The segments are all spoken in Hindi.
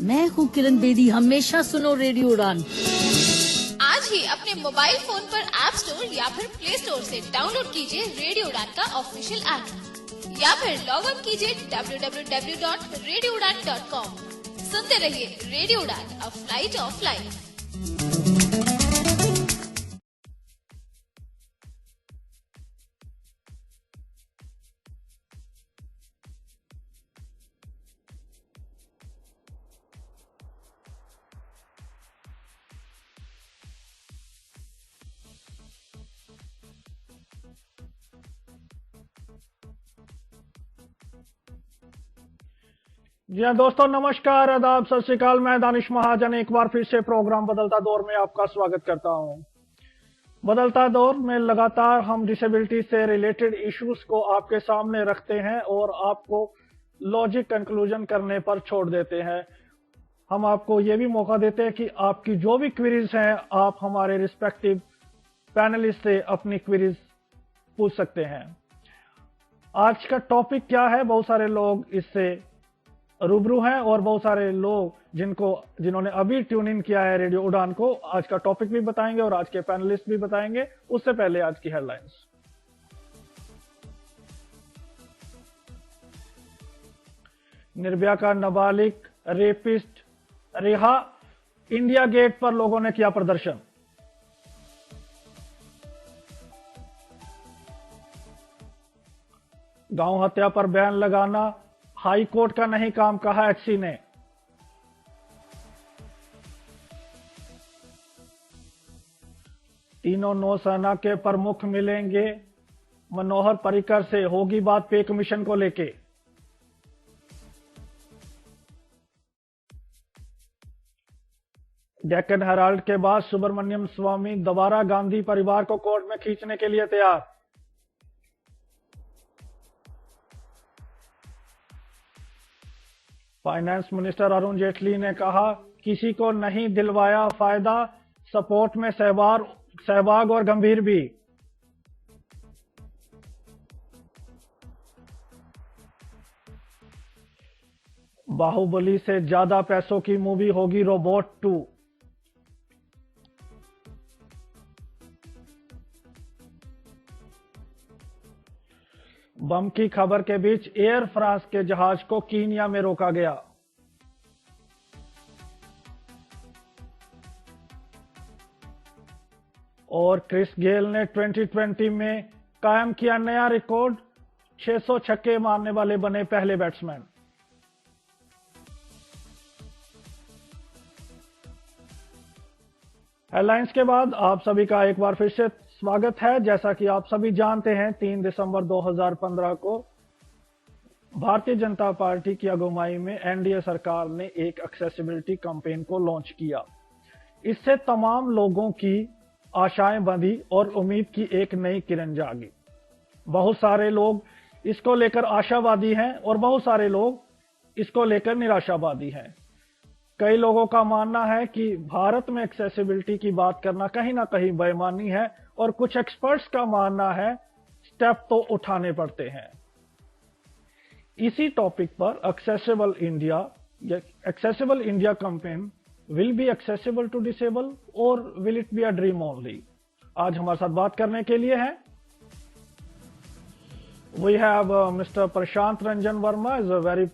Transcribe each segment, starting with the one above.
मैं हूँ किरण बेदी, हमेशा सुनो रेडियो उड़ान। आज ही अपने मोबाइल फोन पर ऐप स्टोर या फिर प्ले स्टोर से डाउनलोड कीजिए रेडियो उड़ान का ऑफिशियल ऐप या फिर लॉग इन कीजिए www.radioudan.com। सुनते रहिए रेडियो उड़ान, अ फ्लाइट ऑफ लाइफ। जी हाँ दोस्तों, नमस्कार, आदाब, सत श्री अकाल। मैं दानिश महाजन एक बार फिर से प्रोग्राम बदलता दौर में आपका स्वागत करता हूँ। बदलता दौर में लगातार हम डिसेबिलिटी से रिलेटेड इश्यूज को आपके सामने रखते हैं और आपको लॉजिक कंक्लूजन करने पर छोड़ देते हैं। हम आपको ये भी मौका देते हैं कि आपकी जो भी क्वेरीज हैं आप हमारे रिस्पेक्टिव पैनलिस्ट से अपनी क्वेरीज पूछ सकते हैं। आज का टॉपिक क्या है, बहुत सारे लोग इससे रूबरू हैं और बहुत सारे लोग जिन्होंने अभी ट्यून इन किया है रेडियो उड़ान को, आज का टॉपिक भी बताएंगे और आज के पैनलिस्ट भी बताएंगे। उससे पहले आज की हेडलाइंस। निर्भया का नाबालिग रेपिस्ट रिहा, इंडिया गेट पर लोगों ने किया प्रदर्शन। गांव हत्या पर बैन लगाना हाई कोर्ट का नहीं काम, कहा एचसी ने। तीनों नौसेना के प्रमुख मिलेंगे मनोहर पर्रिकर से, होगी बात पे कमीशन को लेके। डेक्कन हेराल्ड के बाद सुब्रमण्यम स्वामी दोबारा गांधी परिवार को कोर्ट में खींचने के लिए तैयार। फाइनेंस मिनिस्टर अरुण जेटली ने कहा, किसी को नहीं दिलवाया फायदा, सपोर्ट में सहवाग और गंभीर भी। बाहुबली से ज्यादा पैसों की मूवी होगी रोबोट 2। बम की खबर के बीच एयर फ्रांस के जहाज को कीनिया में रोका गया। और क्रिस गेल ने 2020 में कायम किया नया रिकॉर्ड, 600 छक्के मारने वाले बने पहले बैट्समैन। हेडलाइंस के बाद आप सभी का एक बार फिर से स्वागत है। जैसा कि आप सभी जानते हैं, 3 दिसंबर 2015 को भारतीय जनता पार्टी की अगुवाई में एनडीए सरकार ने एक एक्सेसिबिलिटी कैंपेन को लॉन्च किया। इससे तमाम लोगों की आशाएं बंधी और उम्मीद की एक नई किरण जागी। बहुत सारे लोग इसको लेकर आशावादी हैं और बहुत सारे लोग इसको लेकर निराशावादी हैं। कई लोगों का मानना है कि भारत में एक्सेसिबिलिटी की बात करना कहीं ना कहीं बेईमानी है और कुछ एक्सपर्ट्स का मानना है स्टेप तो उठाने पड़ते हैं। इसी टॉपिक पर accessible India campaign will be accessible to disable और will it be a dream only. आज हमारे साथ बात करने के लिए हैं we have mister Prashant Ranjan Verma, is a very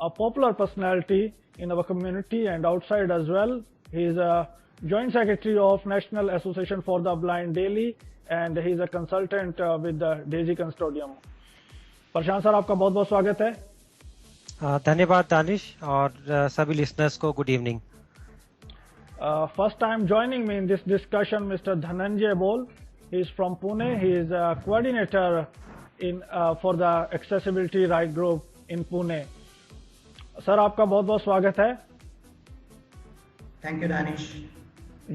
popular personality in our community and outside as well. He is a joint secretary of National Association for the Blind Delhi and he is a consultant with the Daisy Consortium. Prashant sir, आपका बहुत बहुत स्वागत है। धन्यवाद दानिश और सभी लिसनर्स को good evening. First time joining me in this discussion, Mr. Dhananjay Bol. He is from Pune. He is a coordinator for the Accessibility Right Group in Pune. Sir, आपका बहुत बहुत स्वागत है। Thank you, Danish.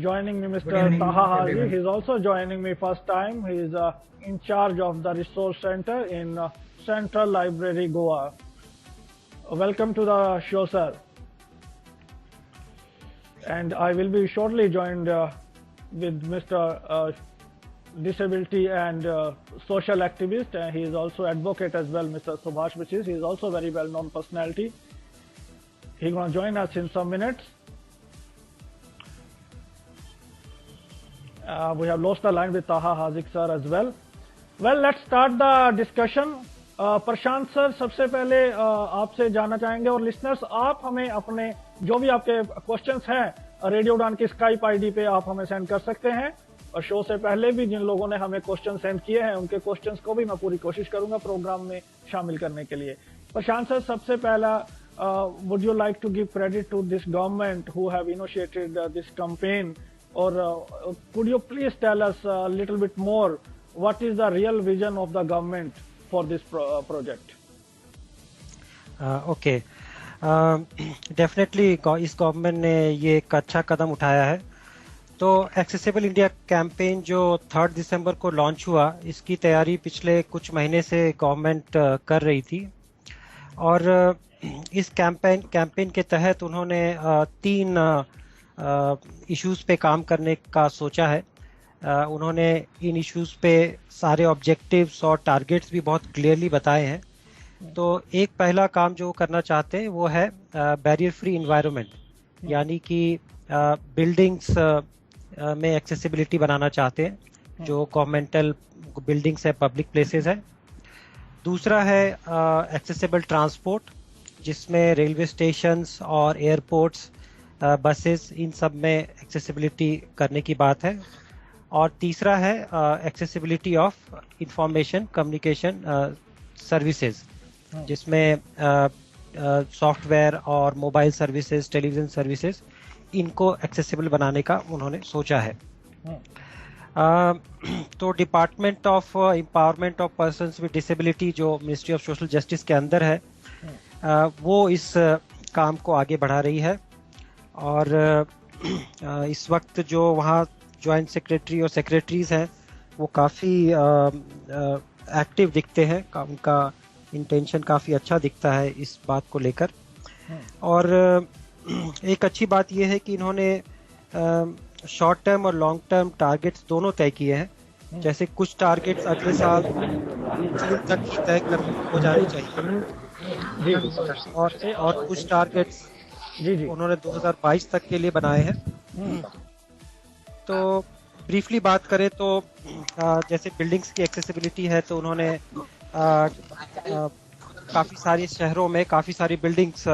Joining me, Mr. Taha Haji. He is also joining me first time. He is in charge of the resource center in Central Library, Goa. Welcome to the show, sir. And I will be shortly joined with Mr. Disability and social activist. He is also advocate as well, Mr. Subhash Bachis. He is also a very well-known personality. He's going to join us in some minutes. We have lost the line with Taha Haziq sir as well. Well, let's start the discussion. Prashant sir, सबसे पहले आपसे जानना चाहेंगे और लिसनर्स आप हमें अपने जो भी आपके क्वेश्चंस हैं रेडियो उड़ान की स्काइप आईडी पे आप हमें सेंड कर सकते हैं, और शो से पहले भी जिन लोगों ने हमें क्वेश्चन सेंड किए हैं उनके क्वेश्चंस को भी मैं पूरी कोशिश करूंगा प्रोग्राम में शामिल करने के लिए। प्रशांत सर, सबसे पहला, would you like to give credit to this government who have initiated this campaign, or could you please tell us a little bit more what is the real vision of the government for this project? Okay, definitely इस गवर्नमेंट ने ये एक अच्छा कदम उठाया है। तो एक्सेसिबल इंडिया कैंपेन जो 3 दिसंबर को लॉन्च हुआ, इसकी तैयारी पिछले कुछ महीने से गवर्नमेंट कर रही थी, और इस कैंपेन के तहत उन्होंने 3 इश्यूज पे काम करने का सोचा है। उन्होंने इन इश्यूज पे सारे ऑब्जेक्टिव्स और टारगेट्स भी बहुत क्लियरली बताए हैं। तो एक पहला काम जो करना चाहते हैं वो है बैरियर फ्री इन्वायरमेंट, यानी कि बिल्डिंग्स में एक्सेसिबिलिटी बनाना चाहते हैं जो गवर्नमेंटल बिल्डिंग्स है, पब्लिक प्लेसेस है। दूसरा है एक्सेसिबल ट्रांसपोर्ट, जिसमें रेलवे स्टेशंस और एयरपोर्ट्स, बसेस, इन सब में एक्सेसिबिलिटी करने की बात है। और तीसरा है accessibility of information communication services, जिसमें सॉफ्टवेयर और मोबाइल सर्विसेज, टेलीविजन सर्विसेज, इनको एक्सेसिबल बनाने का उन्होंने सोचा है। तो department of empowerment of persons with disability जो मिनिस्ट्री ऑफ सोशल जस्टिस के अंदर है, वो इस काम को आगे बढ़ा रही है। और इस वक्त जो वहाँ ज्वाइंट सेक्रेटरी और सेक्रेटरीज हैं वो काफ़ी एक्टिव दिखते हैं, उनका इंटेंशन काफ़ी अच्छा दिखता है इस बात को लेकर। और एक अच्छी बात यह है कि इन्होंने शॉर्ट टर्म और लॉन्ग टर्म टारगेट्स दोनों तय किए हैं। जैसे कुछ टारगेट्स अगले साल जून तक ही तय कर हो जाने चाहिए, और कुछ टारगेट्स उन्होंने 2022 तक के लिए बनाए हैं। तो ब्रीफली बात करें तो जैसे बिल्डिंग्स की एक्सेसिबिलिटी है, तो उन्होंने काफ़ी सारे शहरों में काफ़ी सारी बिल्डिंग्स,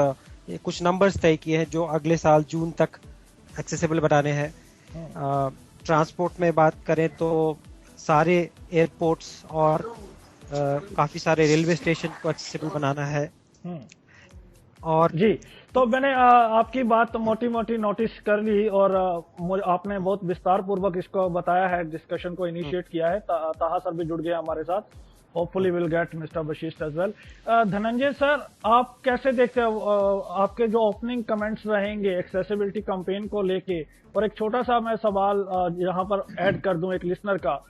कुछ नंबर्स तय किए हैं जो अगले साल जून तक एक्सेसिबल बनाने हैं। ट्रांसपोर्ट में बात करें तो सारे एयरपोर्ट्स और काफ़ी सारे रेलवे स्टेशन को एक्सेसिबल बनाना है। और जी, तो मैंने आपकी बात मोटी मोटी नोटिस कर ली, और आपने बहुत विस्तार पूर्वक इसको बताया है, डिस्कशन को इनिशिएट किया है। ताहा सर भी जुड़ गए हमारे साथ। Hopefully will get mister Bashir as well. Dhananjay sir, आप कैसे देखते हो, आपके जो ओपनिंग कमेंट्स रहेंगे एक्सेसिबिलिटी कैंपेन को लेके? और एक छोटा सा मैं सवाल यहाँ पर ऐड कर दूं एक लिसनर का।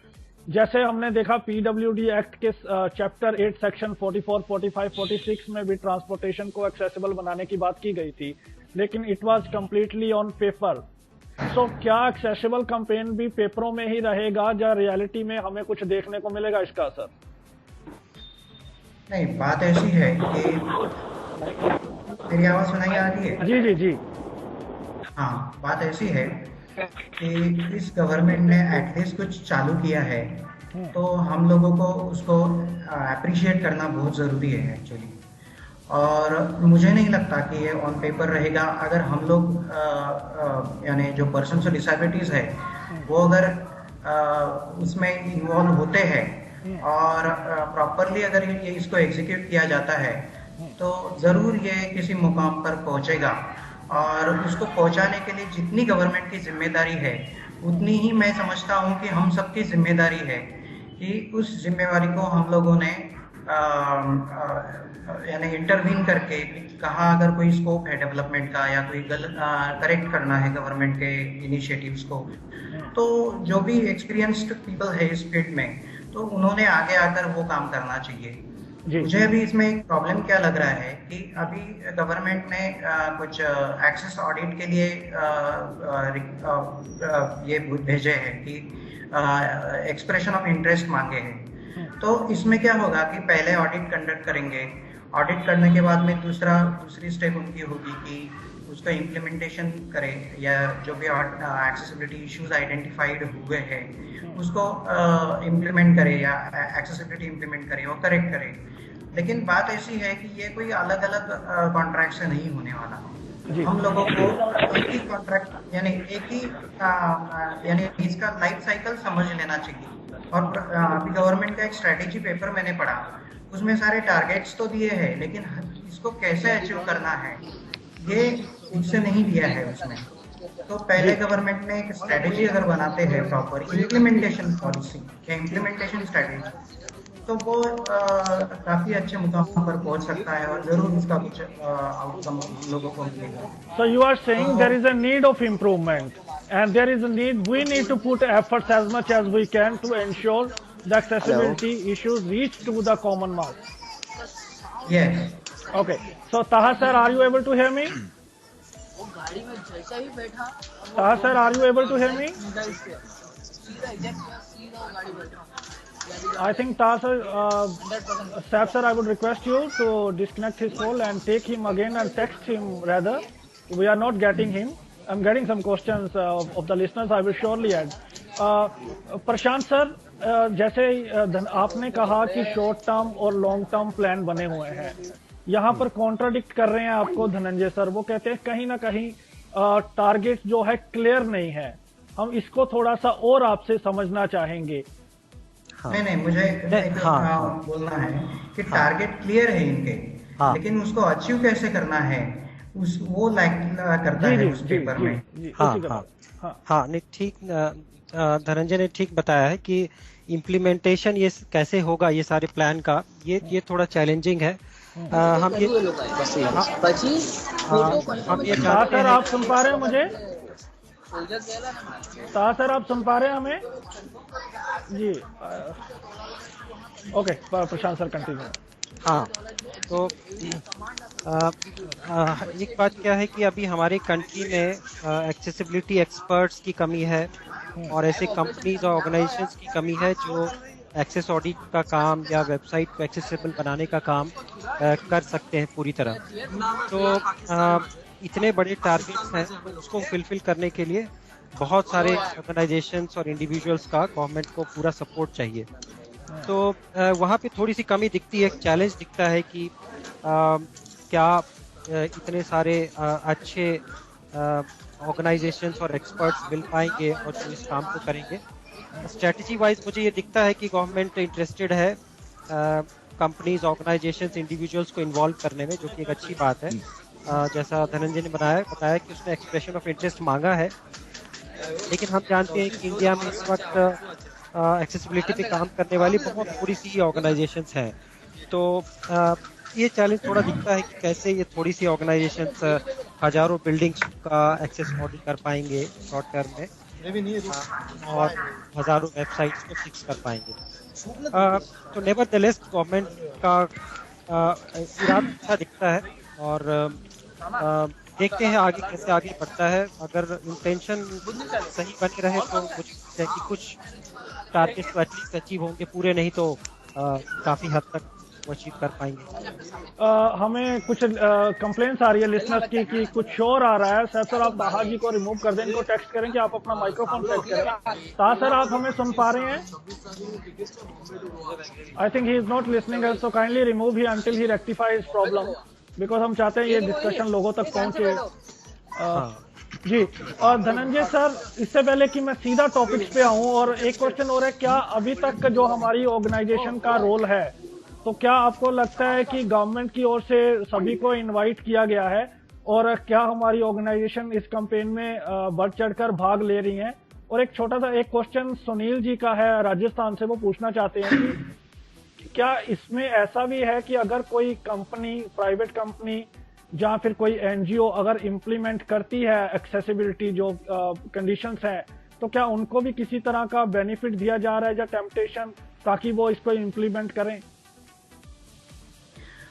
जैसे हमने देखा पीडब्ल्यूडी एक्ट के चैप्टर 8 सेक्शन 44, 45, 46 में भी ट्रांसपोर्टेशन को एक्सेसिबल बनाने की बात की गई थी, लेकिन it was completely on paper. So क्या एक्सेसिबल कैंपेन भी पेपरों में ही रहेगा, या रियलिटी में हमें कुछ देखने को मिलेगा इसका असर? नहीं, बात ऐसी है कि मेरी आवाज सुनाई आ रही है? जी जी जी। हाँ, बात ऐसी है कि इस गवर्नमेंट ने एटलीस्ट कुछ चालू किया है, तो हम लोगों को उसको अप्रिशिएट करना बहुत ज़रूरी है एक्चुअली। और मुझे नहीं लगता कि ये ऑन पेपर रहेगा। अगर हम लोग यानी जो पर्सन्स विद डिसेबिलिटीज़ है वो अगर उसमें इन्वॉल्व होते हैं और प्रॉपरली अगर ये इसको एग्जीक्यूट किया जाता है, तो ज़रूर ये किसी मुकाम पर पहुँचेगा। और उसको पहुंचाने के लिए जितनी गवर्नमेंट की जिम्मेदारी है, उतनी ही मैं समझता हूं कि हम सबकी जिम्मेदारी है कि उस जिम्मेदारी को हम लोगों ने यानी इंटरवीन करके, कहाँ अगर कोई स्कोप है डेवलपमेंट का या कोई करेक्ट करना है गवर्नमेंट के इनिशिएटिव्स को, तो जो भी एक्सपीरियंस्ड पीपल है इस फील्ड में, तो उन्होंने आगे आकर वो काम करना चाहिए। मुझे अभी इसमें एक प्रॉब्लम क्या लग रहा है कि अभी गवर्नमेंट ने कुछ एक्सेस ऑडिट के लिए ये भेजे हैं कि एक्सप्रेशन ऑफ इंटरेस्ट मांगे हैं। तो इसमें क्या होगा कि पहले ऑडिट कंडक्ट करेंगे, ऑडिट करने के बाद में दूसरी स्टेप उनकी होगी कि उसका इम्प्लीमेंटेशन करें, या जो भी एक्सेसिबिलिटी इश्यूज आइडेंटिफाइड हुए हैं उसको इम्प्लीमेंट करें या एक्सेसिबिलिटी इम्प्लीमेंट करें और करेक्ट करें। लेकिन बात ऐसी है कि ये कोई अलग अलग कॉन्ट्रैक्ट से नहीं होने वाला। हम लोगों को एक ही कॉन्ट्रैक्ट यानी इसका लाइफ साइकिल समझ लेना चाहिए। और अभी गवर्नमेंट का एक स्ट्रेटेजी पेपर मैंने पढ़ा, उसमें सारे टारगेट्स तो दिए हैं, लेकिन इसको कैसे अचीव करना है ये उससे नहीं दिया है उसमें। तो पहले गवर्नमेंट ने एक स्ट्रेटेजी अगर बनाते हैं प्रॉपर इम्प्लीमेंटेशन पॉलिसी या इम्प्लीमेंटेशन स्ट्रेटेजी, तो वो काफी अच्छे मुकाम पर पहुंच सकता है और जरूर उसका कुछ आउटकम लोगों को मिलेगा। So you are saying there is a need of improvement, and there is a need. We need to put efforts as much as we can to ensure the accessibility issues reach to the common mass. Yes. Okay. So Taha sir, are you able to hear me? Taha sir, are you able to hear me? I think Taha sir, Saif sir, I would request you to disconnect his call and take him again and text him rather. We are not getting him. I'm getting some questions of the listeners. I will surely add. Prashant sir, जैसे आपने कहा कि शॉर्ट टर्म और लॉन्ग टर्म प्लान बने हुए हैं, यहाँ पर कॉन्ट्राडिक्ट कर रहे हैं आपको धनंजय सर। वो कहते हैं कहीं ना कहीं टारगेट जो है क्लियर नहीं है। हम इसको थोड़ा सा और आपसे समझना चाहेंगे। हाँ। नहीं, मुझे बोलना है कि टारगेट क्लियर है इनके, लेकिन उसको अचीव कैसे करना है वो लैक करता है उस पेपर में। हाँ, नहीं ठीक, धनंजय ने ठीक बताया है कि इम्प्लीमेंटेशन ये कैसे होगा ये सारे प्लान का, ये थोड़ा चैलेंजिंग है। हम ये सर आप सुन पा रहे हैं मुझे? सर आप सुन पा रहे हैं हमें? जी ओके, प्रशांत सर कंटिन्यू। हाँ, तो एक बात क्या है कि अभी हमारे कंट्री में एक्सेसिबिलिटी एक्सपर्ट्स की कमी है और ऐसे कंपनीज और ऑर्गेनाइजेशंस की कमी है जो एक्सेस ऑडिट का काम या वेबसाइट को एक्सेसिबल बनाने का काम कर सकते हैं पूरी तरह। तो इतने बड़े टारगेट्स हैं, उसको फुलफिल करने के लिए बहुत सारे ऑर्गेनाइजेशंस और इंडिविजुअल्स का गवर्नमेंट को पूरा सपोर्ट चाहिए। तो वहाँ पे थोड़ी सी कमी दिखती है, एक चैलेंज दिखता है कि क्या इतने सारे अच्छे ऑर्गेनाइजेशंस और एक्सपर्ट्स मिल पाएंगे और जो इस काम को करेंगे। स्ट्रेटजी वाइज मुझे ये दिखता है कि गवर्नमेंट इंटरेस्टेड है कंपनीज, ऑर्गेनाइजेशंस, इंडिविजुअल्स को इन्वॉल्व करने में, जो कि एक अच्छी बात है। जैसा धनंजय ने बताया कि उसने एक्सप्रेशन ऑफ इंटरेस्ट मांगा है, लेकिन हम जानते हैं कि इंडिया में इस वक्त एक्सेसिबिलिटी पे काम करने वाली बहुत थोड़ी सी ऑर्गेनाइजेशंस हैं। तो ये चैलेंज थोड़ा दिखता है कि कैसे ये थोड़ी सी ऑर्गेनाइजेशंस हजारों बिल्डिंग्स का एक्सेस ऑडिट कर पाएंगे शॉर्ट टर्म में, और हजारों वेबसाइट्स को फिक्स कर पाएंगे। तो नेवरदलेस गवर्नमेंट का इरादा अच्छा दिखता है और देखते हैं आगे कैसे आगे बढ़ता है। अगर इंटेंशन सही बने रहे तो मुझे कि कुछ टारगेट्स तो एटलीस्ट अचीव होंगे, पूरे नहीं तो काफी हद तक वो अचीव कर पाएंगे। हमें कुछ कंप्लेंट्स आ रही है लिसनर्स की कि कुछ शोर आ रहा है। सर आप ताहा जी को रिमूव कर दें, इनको टेक्स्ट करें कि आप अपना माइक्रोफोन सेट करें। ताहा सर आप हमें सुन पा रहे हैं? I think he is not listening, so kindly remove he until he rectify his problem, because हम चाहते हैं ये डिस्कशन लोगों तक पहुंचे। जी, और धनंजय सर, इससे पहले कि मैं सीधा टॉपिक्स पे आऊं, और एक क्वेश्चन और है, क्या अभी तक जो हमारी ऑर्गेनाइजेशन का रोल है, तो क्या आपको लगता है कि गवर्नमेंट की ओर से सभी को इनवाइट किया गया है, और क्या हमारी ऑर्गेनाइजेशन इस कैंपेन में बढ़ चढ़कर भाग ले रही है? और एक छोटा सा एक क्वेश्चन सुनील जी का है राजस्थान से, वो पूछना चाहते हैं कि क्या इसमें ऐसा भी है कि अगर कोई कंपनी, प्राइवेट कंपनी या फिर कोई एनजीओ अगर इम्प्लीमेंट करती है एक्सेसिबिलिटी जो कंडीशंस हैं, तो क्या उनको भी किसी तरह का बेनिफिट दिया जा रहा है या टेम्पटेशन, ताकि वो इसको इम्प्लीमेंट करें?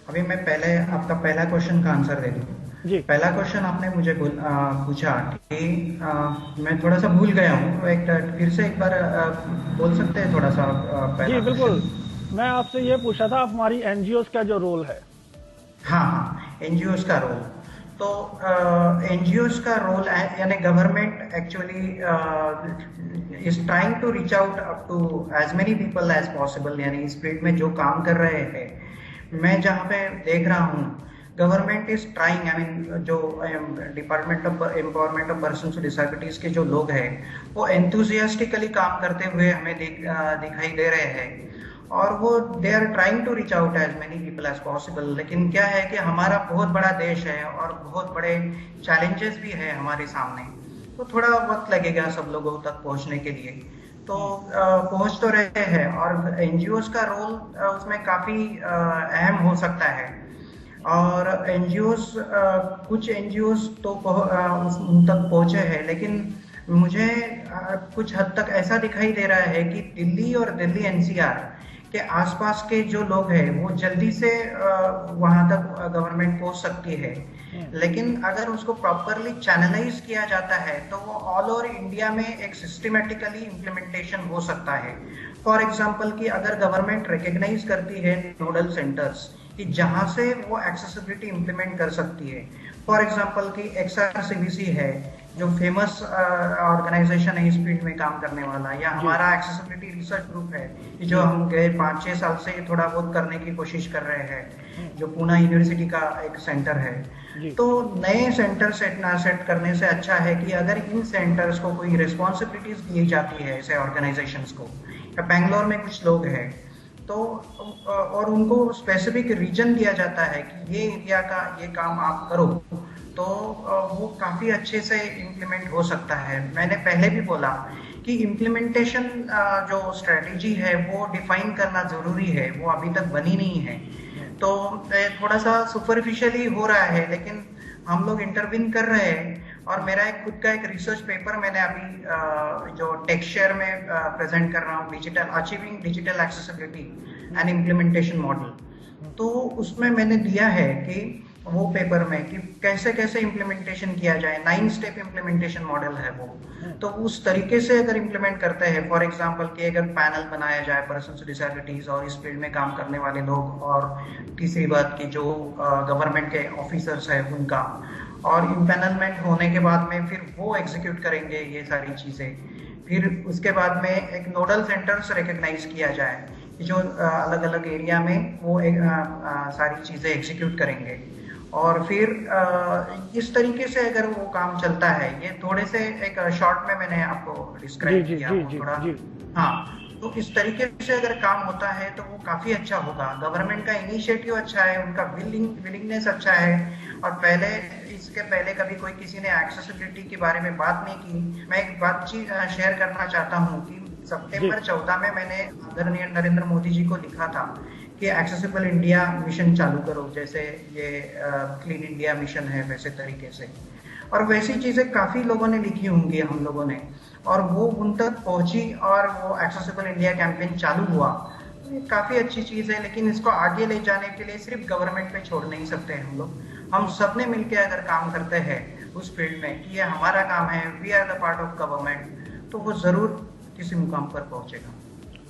अभी मैं पहले आपका पहला क्वेश्चन का आंसर दे दूं। जी, पहला क्वेश्चन आपने मुझे पूछा कि मैं थोड़ा सा भूल गया हूँ, फिर से एक बार बोल सकते हैं थोड़ा सा? जी बिल्कुल, मैं आपसे ये पूछा था हमारी एनजीओ का जो रोल है। हाँ हाँ, एनजीओस का रोल। तो एनजीओस का रोल यानी government actually is trying to reach out up to as many people as possible, यानी इस फील्ड में जो काम कर रहे हैं, मैं जहाँ पे देख रहा हूँ government is trying, I mean जो department of empowerment of person with disabilities के जो लोग हैं वो एंथुसियास्टिकली काम करते हुए हमें दिखाई दे रहे हैं, और वो they are trying to reach out as many people as possible. लेकिन क्या है कि हमारा बहुत बड़ा देश है और बहुत बड़े चैलेंजेस भी है हमारे सामने, तो थोड़ा वक्त लगेगा सब लोगों तक पहुंचने के लिए। तो पहुंच तो रहे हैं, और एनजीओस का रोल उसमें काफी अहम हो सकता है। और एनजीओस कुछ एनजीओस तो उन तक पहुंचे हैं, लेकिन मुझे कुछ हद तक ऐसा दिखाई दे रहा है कि दिल्ली और दिल्ली एनसीआर के आसपास के जो लोग हैं वो जल्दी से वहां तक गवर्नमेंट पहुंच सकती है, लेकिन अगर उसको प्रॉपरली चैनलाइज किया जाता है तो वो ऑल ओवर इंडिया में एक सिस्टमेटिकली इम्प्लीमेंटेशन हो सकता है। फॉर एग्जांपल कि अगर गवर्नमेंट रिकॉग्नाइज करती है नोडल सेंटर्स कि जहां से वो एक्सेसिबिलिटी इम्प्लीमेंट कर सकती है, फॉर एग्जांपल कि XRCBC है जो फेमस ऑर्गेनाइजेशन है इस फील्ड में काम करने वाला, या हमारा एक्सेसिबिलिटी रिसर्च ग्रुप है जो हम गए 5-6 साल से थोड़ा बहुत करने की कोशिश कर रहे हैं, जो पूना यूनिवर्सिटी का एक सेंटर है। तो नए सेंटर सेट करने से अच्छा है कि अगर इन सेंटर्स को कोई रिस्पॉन्सिबिलिटीज दी जाती है ऐसे ऑर्गेनाइजेशंस को, या बैंगलोर में कुछ लोग हैं तो और उनको स्पेसिफिक रीजन दिया जाता है कि ये एरिया का ये काम आप करो, तो वो काफी अच्छे से इम्प्लीमेंट हो सकता है। मैंने पहले भी बोला कि इम्प्लीमेंटेशन जो स्ट्रेटेजी है वो डिफाइन करना जरूरी है, वो अभी तक बनी नहीं है, तो थोड़ा सा सुपरफिशियली हो रहा है, लेकिन हम लोग इंटरवीन कर रहे हैं। और मेरा एक खुद का एक रिसर्च पेपर मैंने अभी जो टेक्सचर में प्रेजेंट कर रहा हूँ, digital achieving digital accessibility and implementation model, तो उसमें मैंने दिया है कि वो पेपर में कि कैसे कैसे इम्प्लीमेंटेशन किया जाए, 9 स्टेप इम्प्लीमेंटेशन मॉडल है वो। तो उस तरीके से अगर इम्प्लीमेंट करते हैं, फॉर एग्जांपल कि अगर पैनल बनाया जाए पर्सन विद डिसेबिलिटीज और इस फील्ड में काम करने वाले लोग, और तीसरी बात कि जो गवर्नमेंट के ऑफिसर्स है उनका, और इम्पैनलमेंट होने के बाद में फिर वो एग्जीक्यूट करेंगे ये सारी चीजें, फिर उसके बाद में एक नोडल सेंटर्स रिकॉग्नाइज किया जाए जो अलग अलग एरिया में वो सारी चीजें एग्जीक्यूट करेंगे, और फिर इस तरीके से अगर वो काम चलता है, ये थोड़े से एक शॉर्ट में मैंने आपको डिस्क्राइब किया थोड़ा। हाँ, तो इस तरीके से अगर काम होता है तो वो काफी अच्छा होगा। गवर्नमेंट का इनिशिएटिव अच्छा है, उनका विलिंगनेस अच्छा है, और इसके पहले कभी कोई किसी ने एक्सेसिबिलिटी के बारे में बात नहीं की। मैं एक बात शेयर करना चाहता हूँ कि सितंबर 14 में मैंने आदरणीय नरेंद्र मोदी जी को लिखा था कि एक्सेसिबल इंडिया मिशन चालू करो, जैसे ये क्लीन इंडिया मिशन है वैसे तरीके से, और वैसी चीजें काफी लोगों ने लिखी होंगी हम लोगों ने, और वो उन तक पहुंची और वो एक्सेसिबल इंडिया कैंपेन चालू हुआ। तो ये काफी अच्छी चीज है, लेकिन इसको आगे ले जाने के लिए सिर्फ गवर्नमेंट पे छोड़ नहीं सकते हम लोग। हम सब ने मिलकर अगर काम करते हैं उस फील्ड में कि ये हमारा काम है, we are the part of government, तो वो जरूर किसी मुकाम पर पहुंचेगा।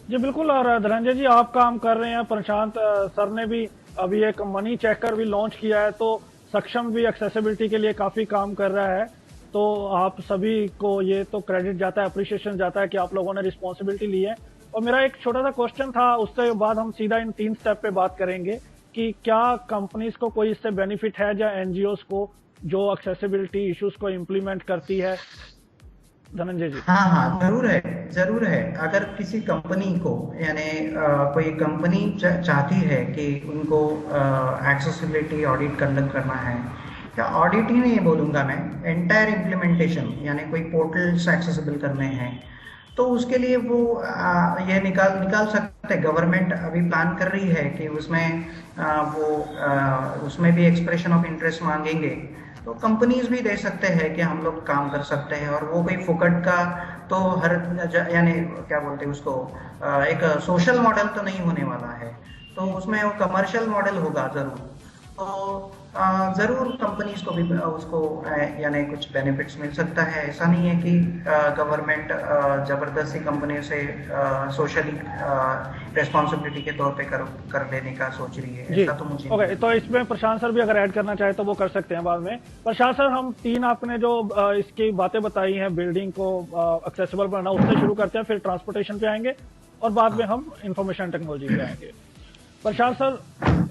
जी बिल्कुल। और धनंजय जी, आप काम कर रहे हैं, प्रशांत सर ने भी अभी एक मनी चेकर भी लॉन्च किया है, तो सक्षम भी एक्सेसिबिलिटी के लिए काफी काम कर रहा है। तो आप सभी को ये तो क्रेडिट जाता है, अप्रिशिएशन जाता है कि आप लोगों ने रिस्पॉन्सिबिलिटी ली है। और मेरा एक छोटा सा क्वेश्चन था, उसके बाद हम सीधा इन 3 स्टेप पे बात करेंगे कि क्या कंपनीज को कोई इससे बेनिफिट है या एनजीओस को जो एक्सेसिबिलिटी इश्यूज को इम्प्लीमेंट करती है। धनंजय जी। हाँ, जरूर है। अगर किसी कंपनी को, यानी कोई कंपनी चाहती है कि उनको एक्सेसिबिलिटी ऑडिट कंडक्ट करना है, या ऑडिट ही नहीं बोलूंगा मैं, एंटायर इम्प्लीमेंटेशन, यानी कोई पोर्टल्स एक्सेसिबल करने हैं, तो उसके लिए वो ये निकाल सकते हैं। गवर्नमेंट अभी प्लान कर रही है कि उसमें उसमें भी एक्सप्रेशन ऑफ इंटरेस्ट मांगेंगे, तो कंपनीज भी दे सकते हैं कि हम लोग काम कर सकते हैं, और वो कोई फुकट का तो यानी क्या बोलते हैं उसको, एक सोशल मॉडल तो नहीं होने वाला है, तो उसमें वो कमर्शियल मॉडल होगा जरूर। तो जरूर कंपनीज को भी उसको यानी कुछ बेनिफिट्स मिल सकता है। ऐसा नहीं है कि गवर्नमेंट जबरदस्ती कंपनियों से सोशली रिस्पॉन्सिबिलिटी के तौर पे कर लेने का सोच रही है, ऐसा तो मुझे ओके। तो इसमें प्रशांत सर भी अगर ऐड करना चाहे तो वो कर सकते हैं बाद में। प्रशांत सर, हम तीन आपने जो इसकी बातें बताई हैं बिल्डिंग को एक्सेसिबल बनाना, उससे शुरू करते हैं, फिर ट्रांसपोर्टेशन पे आएंगे और बाद में हम इंफॉर्मेशन टेक्नोलॉजी पे आएंगे। प्रशांत सर,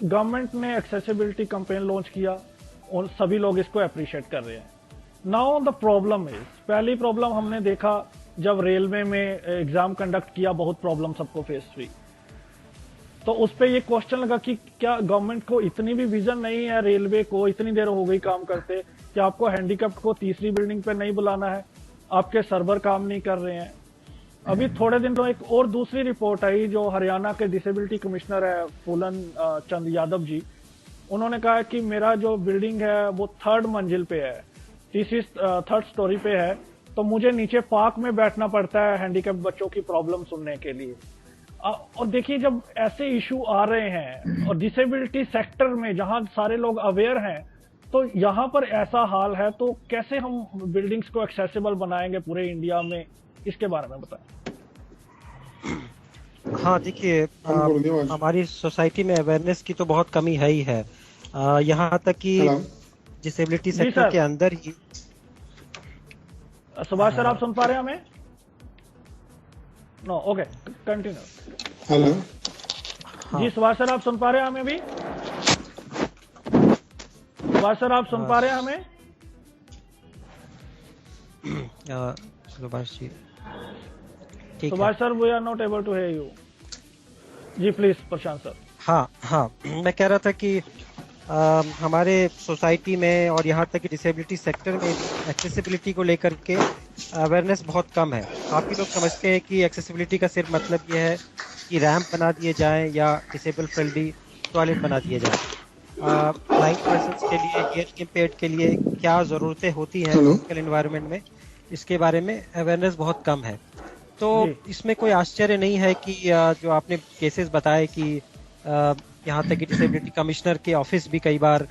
गवर्नमेंट ने एक्सेसिबिलिटी कैंपेन लॉन्च किया और सभी लोग इसको अप्रिशिएट कर रहे हैं। नाउ द प्रॉब्लम इज, पहली प्रॉब्लम हमने देखा जब रेलवे में एग्जाम कंडक्ट किया, बहुत प्रॉब्लम सबको फेस हुई। तो उस पर ये क्वेश्चन लगा कि क्या गवर्नमेंट को इतनी भी विजन नहीं है, रेलवे को इतनी देर हो गई काम करते, कि आपको हैंडीकैप्ड को तीसरी बिल्डिंग पे नहीं बुलाना है, आपके सर्वर काम नहीं कर रहे हैं। अभी थोड़े दिन तो एक और दूसरी रिपोर्ट आई, जो हरियाणा के डिसेबिलिटी कमिश्नर है फूलन चंद यादव जी, उन्होंने कहा कि मेरा जो बिल्डिंग है वो 3rd मंजिल पे है, तीसरी 3rd स्टोरी पे है, तो मुझे नीचे पार्क में बैठना पड़ता है हैंडीकैप्ड बच्चों की प्रॉब्लम सुनने के लिए। और देखिए, जब ऐसे इशू आ रहे हैं और डिसेबिलिटी सेक्टर में जहां सारे लोग अवेयर हैं, तो यहाँ पर ऐसा हाल है, तो कैसे हम बिल्डिंग्स को एक्सेसिबल बनाएंगे पूरे इंडिया में, इसके बारे में बताएं। हाँ, देखिए, हमारी सोसाइटी में अवेयरनेस की तो बहुत कमी है ही है। यहाँ तक कि डिसेबिलिटी सेक्टर के अंदर ही। सुभाष सर, आप सुन पा रहे हैं हमें? No, okay, continue. हेलो। जी सुभाष सर, आप सुन पा रहे हैं हमें भी? सुभाष सर, आप सुन पा रहे हैं हमें? Subhash ji, Subhash sir, we are not able to hear you. जी प्लीज प्रशांत सर। हाँ, मैं कह रहा था कि हमारे सोसाइटी में और यहाँ तक कि डिसेबिलिटी सेक्टर में एक्सेसिबिलिटी को लेकर के अवेयरनेस बहुत कम है। काफ़ी लोग समझते हैं कि एक्सेसिबिलिटी का सिर्फ मतलब ये है कि रैंप बना दिए जाएं या डिसेबल फ्रेंडली टॉयलेट बना दिए जाएं। ब्लाइंड पर्सन्स के लिए, हियरिंग इम्पेयर्ड के लिए क्या ज़रूरतें होती हैं फिजिकल एनवायरनमेंट में, इसके बारे में अवेयरनेस बहुत कम है। तो इसमें कोई आश्चर्य नहीं है कि जो आपने केसेस बताए कि यहाँ तक कि डिसेबिलिटी कमिश्नर के ऑफिस भी कई बार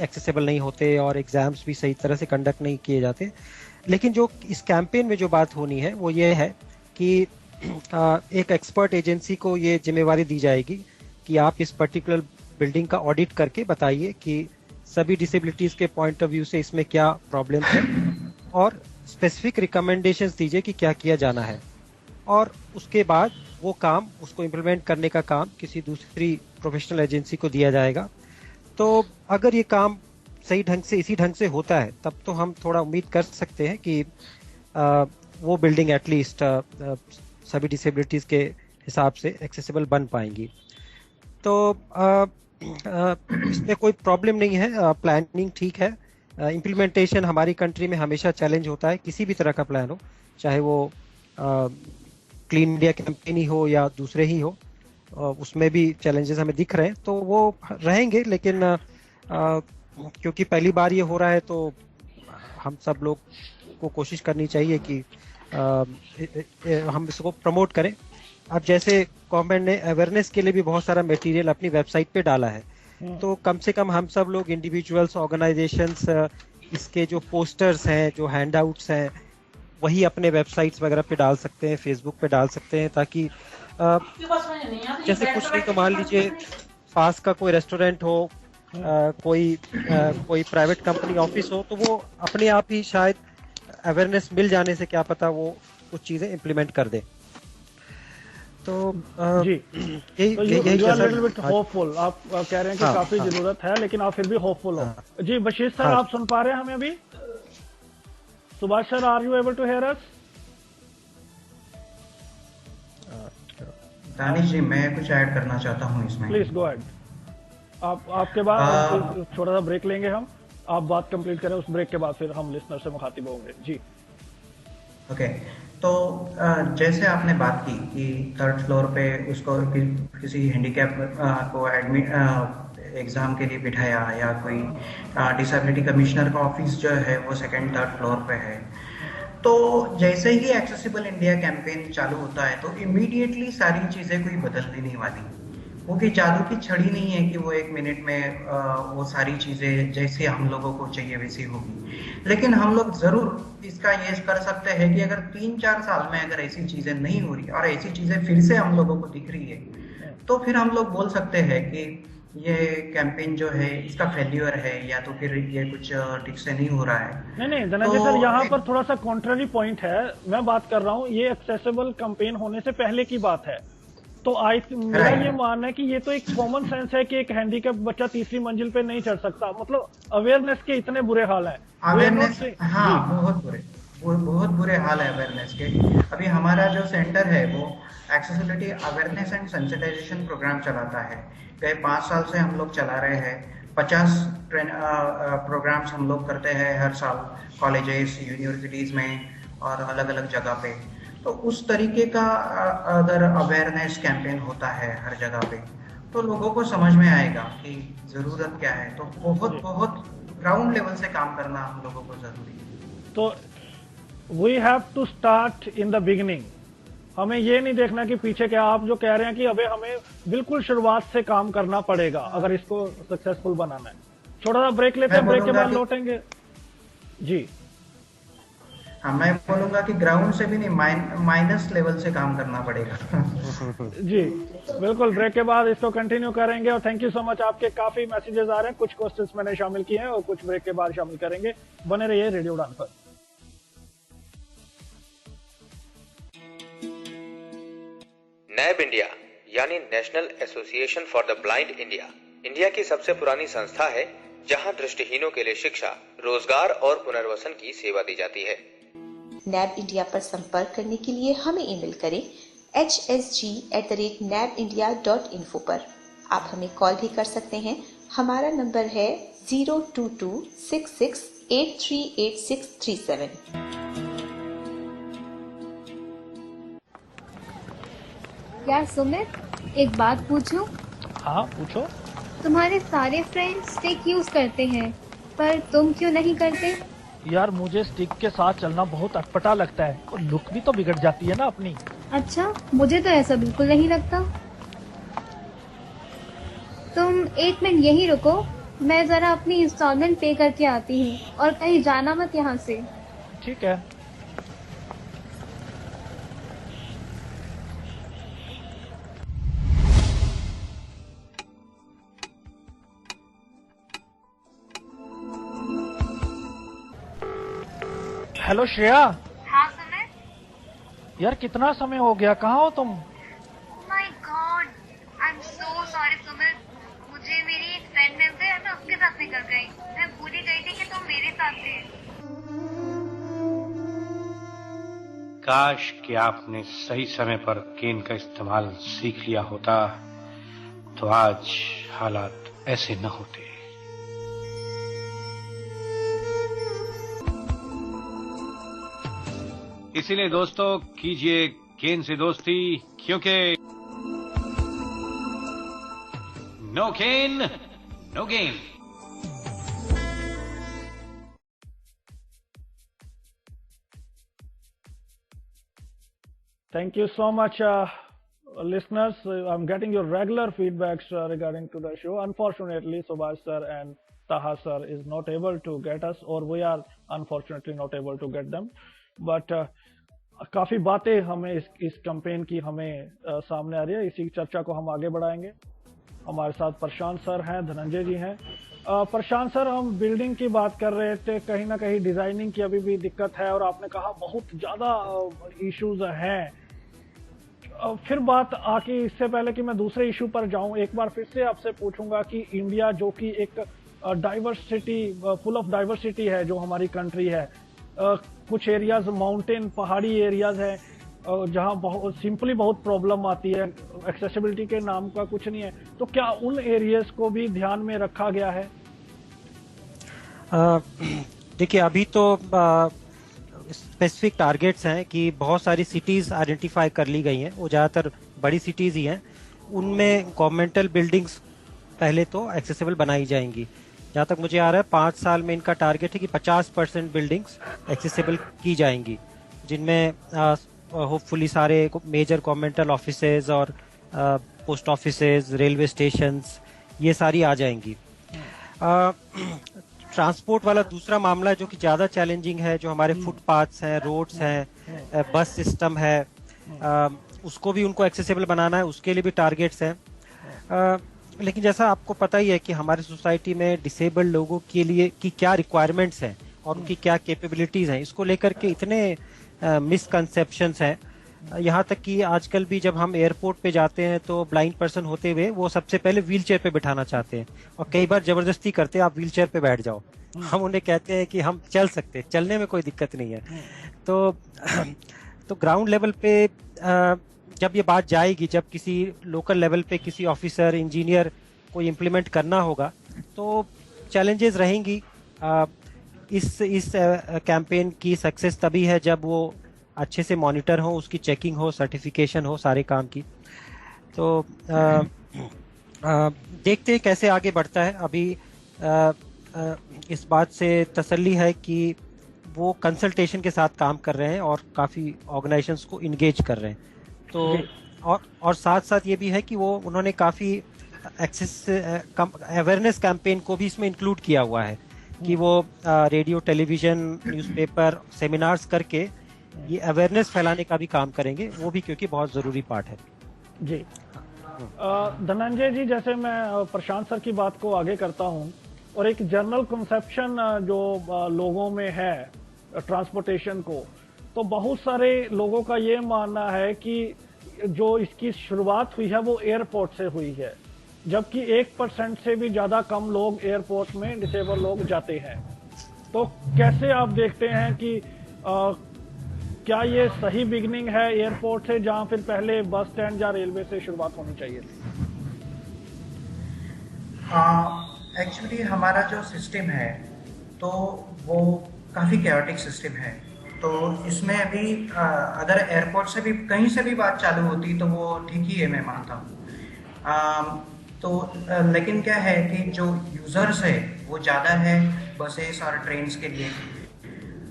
एक्सेसिबल नहीं होते और एग्जाम्स भी सही तरह से कंडक्ट नहीं किए जाते। लेकिन जो इस कैंपेन में जो बात होनी है वो ये है कि एक एक्सपर्ट एजेंसी को ये जिम्मेवारी दी जाएगी कि आप इस पर्टिकुलर बिल्डिंग का ऑडिट करके बताइए कि सभी डिसेबिलिटीज के पॉइंट ऑफ व्यू से इसमें क्या प्रॉब्लम है और स्पेसिफिक रिकमेंडेशंस दीजिए कि क्या किया जाना है, और उसके बाद वो काम, उसको इम्प्लीमेंट करने का काम किसी दूसरी प्रोफेशनल एजेंसी को दिया जाएगा। तो अगर ये काम सही ढंग से, इसी ढंग से होता है, तब तो हम थोड़ा उम्मीद कर सकते हैं कि वो बिल्डिंग एटलीस्ट सभी डिसेबिलिटीज के हिसाब से एक्सेसिबल बन पाएंगी। तो इसमें कोई प्रॉब्लम नहीं है, प्लानिंग ठीक है। इम्प्लीमेंटेशन हमारी कंट्री में हमेशा चैलेंज होता है, किसी भी तरह का प्लान हो, चाहे वो क्लीन इंडिया कैंपेन ही हो या दूसरे ही हो, उसमें भी चैलेंजेस हमें दिख रहे हैं, तो वो रहेंगे। लेकिन क्योंकि पहली बार ये हो रहा है, तो हम सब लोग को कोशिश करनी चाहिए कि हम इसको प्रमोट करें। अब जैसे गवर्नमेंट ने अवेयरनेस के लिए भी बहुत सारा मटेरियल अपनी वेबसाइट पे डाला है, तो कम से कम हम सब लोग, इंडिविजुअल्स, ऑर्गेनाइजेशंस, इसके जो पोस्टर्स हैं, जो हैंडआउट्स हैं, वही अपने वेबसाइट्स वगैरह पे डाल सकते हैं, फेसबुक पे डाल सकते हैं, ताकि जैसे कुछ नहीं तो मान लीजिए पास का कोई रेस्टोरेंट हो, कोई प्राइवेट कंपनी ऑफिस हो, तो वो अपने आप ही शायद अवेयरनेस मिल जाने से क्या पता वो कुछ चीजें इम्प्लीमेंट कर दे। तो यही होपफुल आप कह रहे हैं कि काफी जरूरत है, लेकिन आप फिर भी होपफुल हो। जी बशीर सर, आप सुन पा रहे हैं हमें अभी? Subhash sir, are you able to hear us? Danish ji, मैं कुछ ऐड करना चाहता हूँ इसमें। Please go ahead. आपके बाद छोटा सा ब्रेक लेंगे हम, आप बात कंप्लीट करें, उस ब्रेक के बाद फिर हम लिसनर से मुखातिब होंगे। जी ओके। तो जैसे आपने बात की कि 3rd फ्लोर पे उसको किसी हैंडीकैप को एडमिट एग्जाम के लिए बिठाया, या कोई डिसेबिलिटी कमिश्नर का ऑफिस जो है वो 2nd 3rd फ्लोर पे है, तो जैसे ही एक्सेसिबल इंडिया कैंपेन चालू होता है तो इमीडिएटली सारी चीजें कोई बदलने नहीं वाली। वो की जादू की छड़ी नहीं है कि वो 1 मिनट में वो सारी चीजें जैसे हम लोगों को चाहिए वैसी होगी। लेकिन हम लोग जरूर इसका ये कर सकते हैं कि अगर 3-4 साल में अगर ऐसी चीजें नहीं हो रही और ऐसी चीजें फिर से हम लोगों को दिख रही है, तो फिर हम लोग बोल सकते हैं कि ये कैंपेन जो है इसका फेल्यूर है, या तो फिर ये कुछ ठीक से नहीं हो रहा है। नहीं धनंजय सर, यहाँ पर थोड़ा सा कॉन्ट्ररी पॉइंट है। मैं बात कर रहा हूँ ये एक्सेसिबल कैंपेन होने से पहले की बात है। तो मेरा ये मानना है कि ये तो एक कॉमन सेंस है कि एक हैंडीकैप बच्चा तीसरी मंजिल पे नहीं चढ़ सकता। मतलब अवेयरनेस के इतने बुरे हाल है। अवेयरनेस, हाँ, बहुत बुरे हाल है अवेयरनेस के। अभी हमारा जो सेंटर है वो accessibility awareness and sensitisation programme चलाता है। गए 5 साल से हम लोग चला रहे हैं। 50 प्रोग्राम्स हम लोग करते हैं हर साल, कॉलेजेस, यूनिवर्सिटीज में और अलग अलग जगह पे। तो उस तरीके का अगर अवेयरनेस कैंपेन होता है हर जगह पे, तो लोगों को समझ में आएगा कि जरूरत क्या है। तो बहुत ग्राउंड लेवल से काम करना हम लोगों को जरूरी है। तो we have to start in the beginning. हमें ये नहीं देखना कि पीछे क्या, आप जो कह रहे हैं कि अबे हमें बिल्कुल शुरुआत से काम करना पड़ेगा अगर इसको सक्सेसफुल बनाना है। छोटा सा ब्रेक लेते हैं, ब्रेक के बाद लौटेंगे जी। हाँ, मैं बोलूंगा कि ग्राउंड से भी नहीं, माइनस लेवल से काम करना पड़ेगा। जी बिल्कुल, ब्रेक के बाद इसको कंटिन्यू करेंगे। और थैंक यू सो मच, आपके काफी मैसेजेस आ रहे हैं, कुछ क्वेश्चंस मैंने शामिल किए हैं और कुछ ब्रेक के बाद शामिल करेंगे। बने रहिए रेडियो उड़ान पर। नैब इंडिया यानी national association for the blind India की सबसे पुरानी संस्था है, जहां दृष्टिहीनों के लिए शिक्षा, रोजगार और पुनर्वसन की सेवा दी जाती है। नैब इंडिया पर संपर्क करने के लिए हमें ईमेल करें hsg@nabindia.info पर। आप हमें कॉल भी कर सकते हैं। हमारा नंबर है 02266838637। यार सुमित, एक बात पूछूं? हाँ पूछो। तुम्हारे सारे फ्रेंड्स स्टिक यूज करते हैं, पर तुम क्यों नहीं करते? यार मुझे स्टिक के साथ चलना बहुत अटपटा लगता है और लुक भी तो बिगड़ जाती है ना अपनी। अच्छा, मुझे तो ऐसा बिल्कुल नहीं लगता। तुम 1 मिनट यहीं रुको, मैं जरा अपनी इंस्टॉलमेंट पे करके आती हूँ, और कहीं जाना मत यहाँ से। ठीक है। हेलो श्रेया। हाँ सुमित। यार कितना समय हो गया, कहाँ हो तुम? My God, I am so sorry Sumit. मुझे मेरी एक फ्रेंड मिलते हैं, मैं उसके साथ निकल गई। मैं भूल ही गई थी कि तुम मेरे साथ थे। काश कि आपने सही समय पर केन का इस्तेमाल सीख लिया होता, तो आज हालात ऐसे न होते। इसीलिए दोस्तों, कीजिए केन से दोस्ती, क्योंकि no cane no gain. Thank you so much, listeners. I'm getting your regular feedbacks regarding to the show. Unfortunately, Subhash sir and Taha sir is not able to get us, or we are unfortunately not able to get them. But काफी बातें हमें इस कैंपेन की हमें सामने आ रही है। इसी चर्चा को हम आगे बढ़ाएंगे। हमारे साथ प्रशांत सर हैं, धनंजय जी हैं। प्रशांत सर, हम बिल्डिंग की बात कर रहे थे, कहीं ना कहीं डिजाइनिंग की अभी भी दिक्कत है और आपने कहा बहुत ज्यादा इश्यूज हैं। फिर बात आके, इससे पहले कि मैं दूसरे इशू पर जाऊं, एक बार फिर से आपसे पूछूंगा कि इंडिया जो कि एक डाइवर्सिटी, फुल ऑफ डाइवर्सिटी है जो हमारी कंट्री है, कुछ एरियाज माउंटेन पहाड़ी एरियाज है जहां बहुत सिंपली बहुत प्रॉब्लम आती है, एक्सेसिबिलिटी के नाम का कुछ नहीं है, तो क्या उन एरियाज को भी ध्यान में रखा गया है? देखिए, अभी तो स्पेसिफिक टारगेट्स हैं कि बहुत सारी सिटीज आइडेंटिफाई कर ली गई हैं, वो ज़्यादातर बड़ी सिटीज ही हैं। उनमें गवर्नमेंटल बिल्डिंग्स पहले तो एक्सेसिबल बनाई जाएंगी। जहाँ तक मुझे आ रहा है 5 साल में इनका टारगेट है कि 50% बिल्डिंग्स एक्सेसिबल की जाएंगी, जिनमें होपफुली सारे मेजर गवर्नमेंटल ऑफिसेज और पोस्ट ऑफिसेज, रेलवे स्टेशंस, ये सारी आ जाएंगी। ट्रांसपोर्ट वाला दूसरा मामला जो कि ज़्यादा चैलेंजिंग है, जो हमारे फुटपाथ्स हैं, रोड्स हैं, बस सिस्टम है, उसको भी उनको एक्सेसिबल बनाना है, उसके लिए भी टारगेट्स हैं। लेकिन जैसा आपको पता ही है कि हमारी सोसाइटी में डिसेबल्ड लोगों के लिए की क्या रिक्वायरमेंट्स हैं और उनकी क्या कैपेबिलिटीज़ हैं, इसको लेकर के इतने मिसकंसेप्शंस हैं। यहाँ तक कि आजकल भी जब हम एयरपोर्ट पे जाते हैं तो ब्लाइंड पर्सन होते हुए वो सबसे पहले व्हील चेयर पे बिठाना चाहते हैं और कई बार जबरदस्ती करते हैं, आप व्हील चेयर पे बैठ जाओ। हम उन्हें कहते हैं कि हम चल सकते, चलने में कोई दिक्कत नहीं है। तो ग्राउंड लेवल पे जब ये बात जाएगी, जब किसी लोकल लेवल पे किसी ऑफिसर, इंजीनियर को इम्प्लीमेंट करना होगा, तो चैलेंजेस रहेंगी। इस कैंपेन की सक्सेस तभी है जब वो अच्छे से मॉनिटर हो, उसकी चेकिंग हो, सर्टिफिकेशन हो सारे काम की। तो देखते हैं कैसे आगे बढ़ता है। अभी इस बात से तसल्ली है कि वो कंसल्टेशन के साथ काम कर रहे हैं और काफ़ी ऑर्गेनाइजेशंस को इंगेज कर रहे हैं। तो और साथ साथ ये भी है कि वो उन्होंने काफ़ी अवेयरनेस कैंपेन को भी इसमें इंक्लूड किया हुआ है कि वो रेडियो, टेलीविजन, न्यूज़पेपर, सेमिनार्स करके ये अवेयरनेस फैलाने का भी काम करेंगे, वो भी क्योंकि बहुत ज़रूरी पार्ट है। जी धनंजय जी, जैसे मैं प्रशांत सर की बात को आगे करता हूं, और एक जनरल कंसेप्शन जो लोगों में है ट्रांसपोर्टेशन को, तो बहुत सारे लोगों का ये मानना है कि जो इसकी शुरुआत हुई है वो एयरपोर्ट से हुई है, जबकि 1% से भी ज्यादा कम लोग एयरपोर्ट में डिसेबल लोग जाते हैं। तो कैसे आप देखते हैं कि क्या ये सही बिगनिंग है एयरपोर्ट से, जहां फिर पहले बस स्टैंड या रेलवे से शुरुआत होनी चाहिए थी? एक्चुअली हमारा जो सिस्टम है तो वो काफ़ी कैओटिक सिस्टम है। तो इसमें अभी अगर एयरपोर्ट से भी कहीं से भी बात चालू होती तो वो ठीक ही है, मैं मानता हूँ। लेकिन क्या है कि जो यूज़र्स है वो ज़्यादा है बसेस और ट्रेन्स के लिए,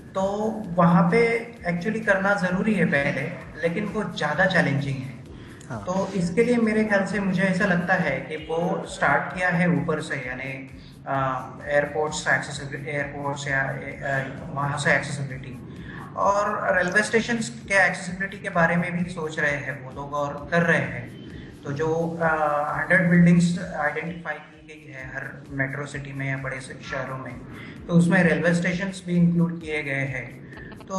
तो वहाँ पे एक्चुअली करना ज़रूरी है पहले, लेकिन वो ज़्यादा चैलेंजिंग है। हाँ। तो इसके लिए मेरे ख्याल से मुझे ऐसा लगता है कि वो स्टार्ट किया है ऊपर से, यानी एयरपोर्ट्स या वहाँ से एक्सेसिबिलिटी, और रेलवे स्टेशन के एक्सेसिबिलिटी के बारे में भी सोच रहे हैं वो लोग और कर रहे हैं। तो जो 100 बिल्डिंग्स आइडेंटिफाई की गई है हर मेट्रो सिटी में या बड़े शहरों में, तो उसमें रेलवे स्टेशंस भी इंक्लूड किए गए हैं। तो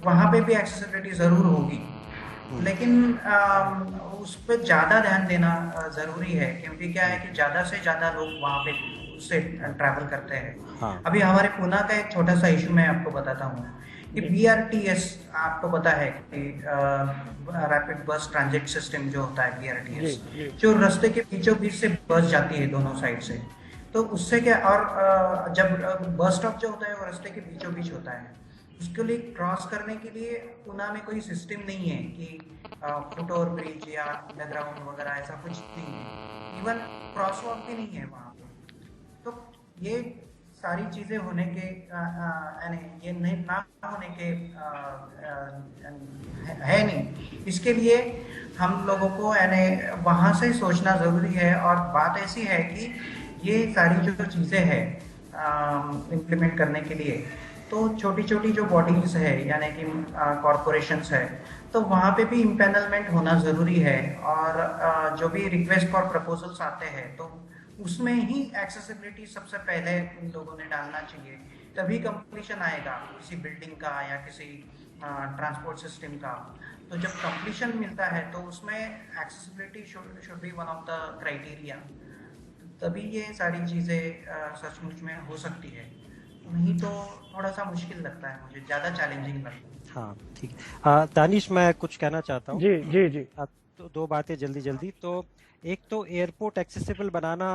वहाँ पे भी एक्सेसिबिलिटी ज़रूर होगी, लेकिन उस पर ज़्यादा ध्यान देना ज़रूरी है, क्योंकि क्या है कि ज़्यादा से ज़्यादा लोग वहाँ पे उससे ट्रैवल करते हैं। हाँ। अभी हमारे पुणे का एक छोटा सा इशू मैं आपको बताता हूँ कि BRTS, आपको पता है कि रैपिड बस ट्रांजिट सिस्टम जो होता है BRTS, जो रास्ते के बीचों बीच से बस जाती है दोनों साइड से, तो उससे क्या, और जब बस स्टॉप जो होता है वो रास्ते के बीचों बीच होता है, उसके लिए क्रॉस करने के लिए पुणे में कोई सिस्टम नहीं है कि फुट ओवर ब्रिज या अंडरग्राउंड वगैरह, ऐसा कुछ नहीं है। इवन क्रॉस वॉक भी नहीं है वहाँ पे। तो ये सारी चीज़ें होने के ये नहीं ना होने के है नहीं, इसके लिए हम लोगों को वहाँ से सोचना ज़रूरी है। और बात ऐसी है कि ये सारी जो चीज़ें हैं इम्प्लीमेंट करने के लिए, तो छोटी छोटी जो बॉडीज है यानी कि कॉरपोरेशंस है, तो वहाँ पे भी इम्पैनलमेंट होना ज़रूरी है। और जो भी रिक्वेस्ट फॉर प्रपोजल्स आते हैं तो उसमें ही एक्सेसिबिलिटी सबसे पहले इन लोगों ने डालना चाहिए, तभी कंप्लीशन आएगा किसी बिल्डिंग का या किसी ट्रांसपोर्ट सिस्टम का। तो जब कंप्लीशन मिलता है तो उसमें accessibility should be one of the criteria, तभी ये सारी चीज़ें सचमुच में हो सकती है, नहीं तो थोड़ा सा मुश्किल लगता है, मुझे ज़्यादा चैलेंजिंग लगता है। हाँ ठीक है। दानिश, मैं कुछ कहना चाहता हूँ। जी जी जी। तो दो बातें जल्दी। तो एक तो एयरपोर्ट एक्सेसिबल बनाना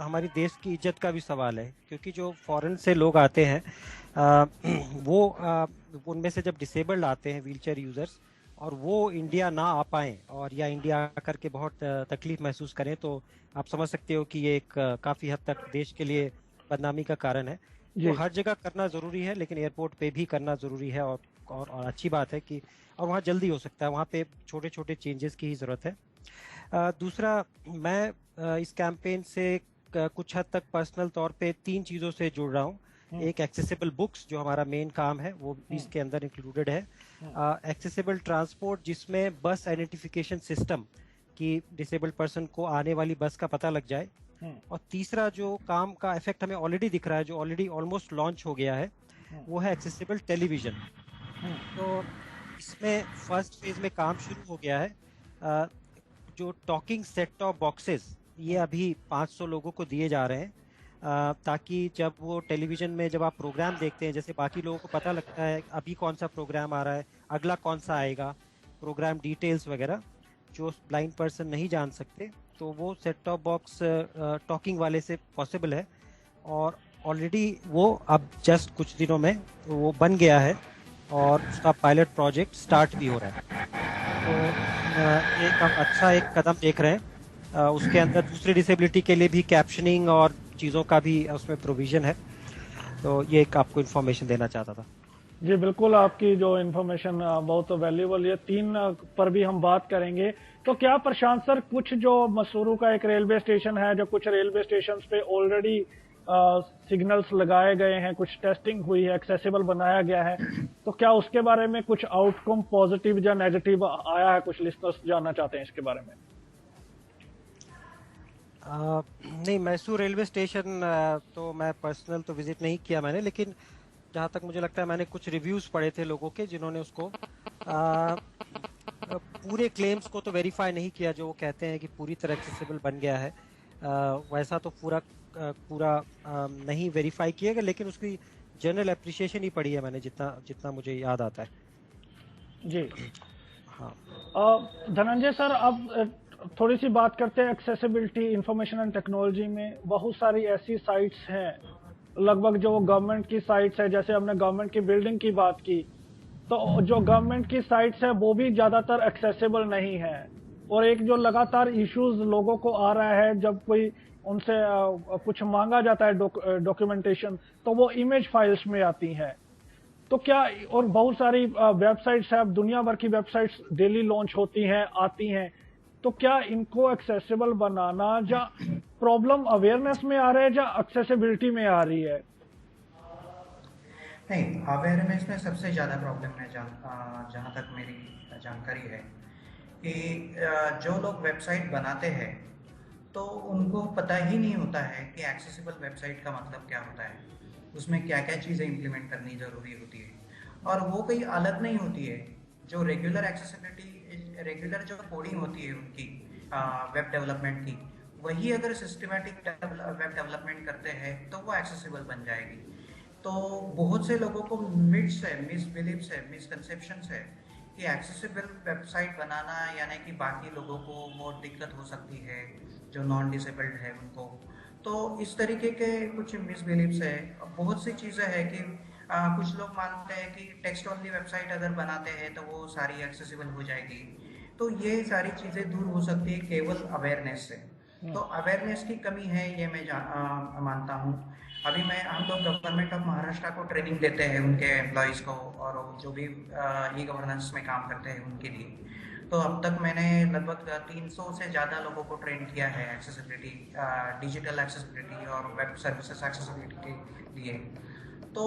हमारी देश की इज्जत का भी सवाल है, क्योंकि जो फॉरेन से लोग आते हैं वो उनमें से जब डिसेबल्ड आते हैं व्हीलचेयर यूजर्स, और वो इंडिया ना आ पाएँ और या इंडिया आकर के बहुत तकलीफ महसूस करें, तो आप समझ सकते हो कि ये एक काफ़ी हद तक देश के लिए बदनामी का कारण है। तो हर जगह करना ज़रूरी है, लेकिन एयरपोर्ट पे भी करना ज़रूरी है। और अच्छी बात है कि और वहाँ जल्दी हो सकता है, वहाँ पे छोटे छोटे चेंजेस की ही ज़रूरत है। दूसरा, मैं इस कैंपेन से कुछ हद तक पर्सनल तौर पे 3 चीजों से जुड़ रहा हूँ। एक, एक्सेसिबल बुक्स जो हमारा मेन काम है वो भी इसके अंदर इंक्लूडेड है। एक्सेसिबल ट्रांसपोर्ट जिसमें बस आइडेंटिफिकेशन सिस्टम कि डिसेबल्ड पर्सन को आने वाली बस का पता लग जाए। और तीसरा जो काम का इफेक्ट हमें ऑलरेडी दिख रहा है, जो ऑलरेडी ऑलमोस्ट लॉन्च हो गया है, वो है एक्सेसिबल टेलीविजन। तो इसमें फर्स्ट फेज में काम शुरू हो गया है। जो टॉकिंग सेट टॉप बॉक्सेस, ये अभी 500 लोगों को दिए जा रहे हैं, ताकि जब वो टेलीविजन में जब आप प्रोग्राम देखते हैं, जैसे बाकी लोगों को पता लगता है अभी कौन सा प्रोग्राम आ रहा है, अगला कौन सा आएगा, प्रोग्राम डिटेल्स वगैरह जो ब्लाइंड पर्सन नहीं जान सकते, तो वो सेट टॉप बॉक्स टॉकिंग वाले से पॉसिबल है। और ऑलरेडी वो अब जस्ट कुछ दिनों में वो बन गया है और उसका पायलट प्रोजेक्ट स्टार्ट भी हो रहा है। तो एक हम अच्छा एक कदम देख रहे हैं। उसके अंदर दूसरी डिसेबिलिटी के लिए भी कैप्शनिंग और चीज़ों का भी उसमें प्रोविजन है। तो ये एक आपको इन्फॉर्मेशन देना चाहता था। जी बिल्कुल, आपकी जो इन्फॉर्मेशन बहुत वैल्यूबल है। 3 पर भी हम बात करेंगे। तो क्या प्रशांत सर, कुछ जो मसूरू का एक रेलवे स्टेशन है, जो कुछ रेलवे स्टेशन पे ऑलरेडी सिग्नल्स लगाए गए हैं, कुछ टेस्टिंग हुई है, एक्सेसिबल बनाया गया है, तो क्या उसके बारे में कुछ आउटकम पॉजिटिव या नेगेटिव आया है? कुछ लिस्टनर्स जानना चाहते हैं इसके बारे में। नहीं, मैसूर रेलवे स्टेशन तो मैं पर्सनल तो विजिट नहीं किया मैंने, लेकिन जहाँ तक मुझे लगता है मैंने कुछ रिव्यूज पढ़े थे लोगों के, जिन्होंने उसको पूरे क्लेम्स को तो वेरीफाई नहीं किया जो वो कहते हैं कि पूरी तरह एक्सेसिबल बन गया है। वैसा तो पूरा नहीं वेरीफाई किएगा, लेकिन उसकी जनरल एप्रिसिएशन ही पढ़ी है मैंने, जितना मुझे याद आता है। जी हाँ। धनंजय सर, अब थोड़ी सी बात करते हैं एक्सेसिबिलिटी इंफॉर्मेशन एंड टेक्नोलॉजी में। बहुत सारी ऐसी साइट्स हैं, लगभग जो गवर्नमेंट की साइट्स है, जैसे हमने गवर्नमेंट की बिल्डिंग की बात की, तो जो गवर्नमेंट की साइट्स है वो भी ज्यादातर एक्सेसिबल नहीं है। और एक जो लगातार इश्यूज लोगों को आ रहा है, जब कोई उनसे कुछ मांगा जाता है डॉक्यूमेंटेशन, तो वो इमेज फाइल्स में आती है। तो क्या, और बहुत सारी वेबसाइट्स है, अब दुनिया भर की वेबसाइट्स डेली लॉन्च होती हैं, आती हैं, तो क्या इनको एक्सेसिबल बनाना या प्रॉब्लम अवेयरनेस में आ रहा है या एक्सेसिबिलिटी में आ रही है? नहीं, अवेयरनेस में सबसे ज़्यादा प्रॉब्लम है। जहाँ तक मेरी जानकारी है कि जो लोग वेबसाइट बनाते हैं तो उनको पता ही नहीं होता है कि एक्सेसिबल वेबसाइट का मतलब क्या होता है, उसमें क्या क्या चीज़ें इम्प्लीमेंट करनी ज़रूरी होती है। और वो कहीं अलग नहीं होती है जो रेगुलर एक्सेसिबिलिटी, रेगुलर जो कोडिंग होती है उनकी वेब डेवलपमेंट की, वही अगर सिस्टमेटिक वेब डेवलपमेंट करते हैं तो वो एक्सेसिबल बन जाएगी। तो बहुत से लोगों को मिथ्स है, मिसबिलीव्स है, मिसकंसेप्शंस है कि एक्सेसिबल वेबसाइट बनाना यानी कि बाकी लोगों को बहुत दिक्कत हो सकती है जो नॉन डिसेबल्ड है उनको। तो इस तरीके के कुछ मिसबिलीव्स है। बहुत सी चीज़ें हैं कि कुछ लोग मानते हैं कि टेक्स्ट ओनली वेबसाइट अगर बनाते हैं तो वो सारी एक्सेसिबल हो जाएगी। तो ये सारी चीज़ें दूर हो सकती है केवल अवेयरनेस से। तो अवेयरनेस की कमी है, ये मैं मानता हूँ। अभी हम लोग गवर्नमेंट ऑफ महाराष्ट्र को ट्रेनिंग देते हैं, उनके एम्प्लॉयज़ को और जो भी ई गवर्नेंस में काम करते हैं उनके लिए। तो अब तक मैंने लगभग 300 से ज़्यादा लोगों को ट्रेन किया है एक्सेसिबिलिटी, डिजिटल एक्सेसिबिलिटी और वेब सर्विसेज एक्सेसिबिलिटी के लिए। तो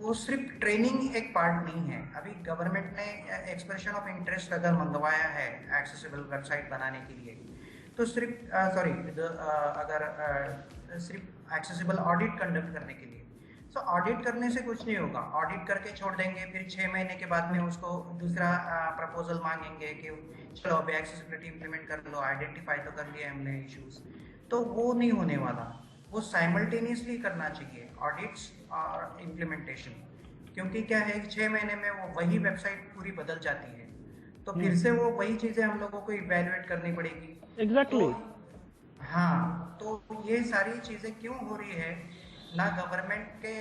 वो सिर्फ ट्रेनिंग एक पार्ट नहीं है। अभी गवर्नमेंट ने एक्सप्रेशन ऑफ इंटरेस्ट अगर मंगवाया है एक्सेसिबल वेबसाइट बनाने के लिए, तो सिर्फ अगर सिर्फ एक्सेसिबल ऑडिट कंडक्ट करने के लिए, तो ऑडिट करने से कुछ नहीं होगा। ऑडिट करके छोड़ देंगे, फिर 6 महीने के बाद में उसको दूसरा प्रपोजल मांगेंगे कि चलो अभी एक्सेसिबिलिटी इंप्लीमेंट कर लो, आइडेंटिफाई तो कर लिया हमने इश्यूज। तो वो नहीं होने वाला, वो साइमल्टेनियसली करना चाहिए ऑडिट्स और इम्प्लीमेंटेशन। क्योंकि क्या है, 6 महीने में वो वही वेबसाइट पूरी बदल जाती है, तो फिर से वो वही चीज़ें हम लोगों को इवेल्युएट करनी पड़ेगी। एग्जैक्टली। हाँ, तो ये सारी चीज़ें क्यों हो रही है? ना गवर्नमेंट के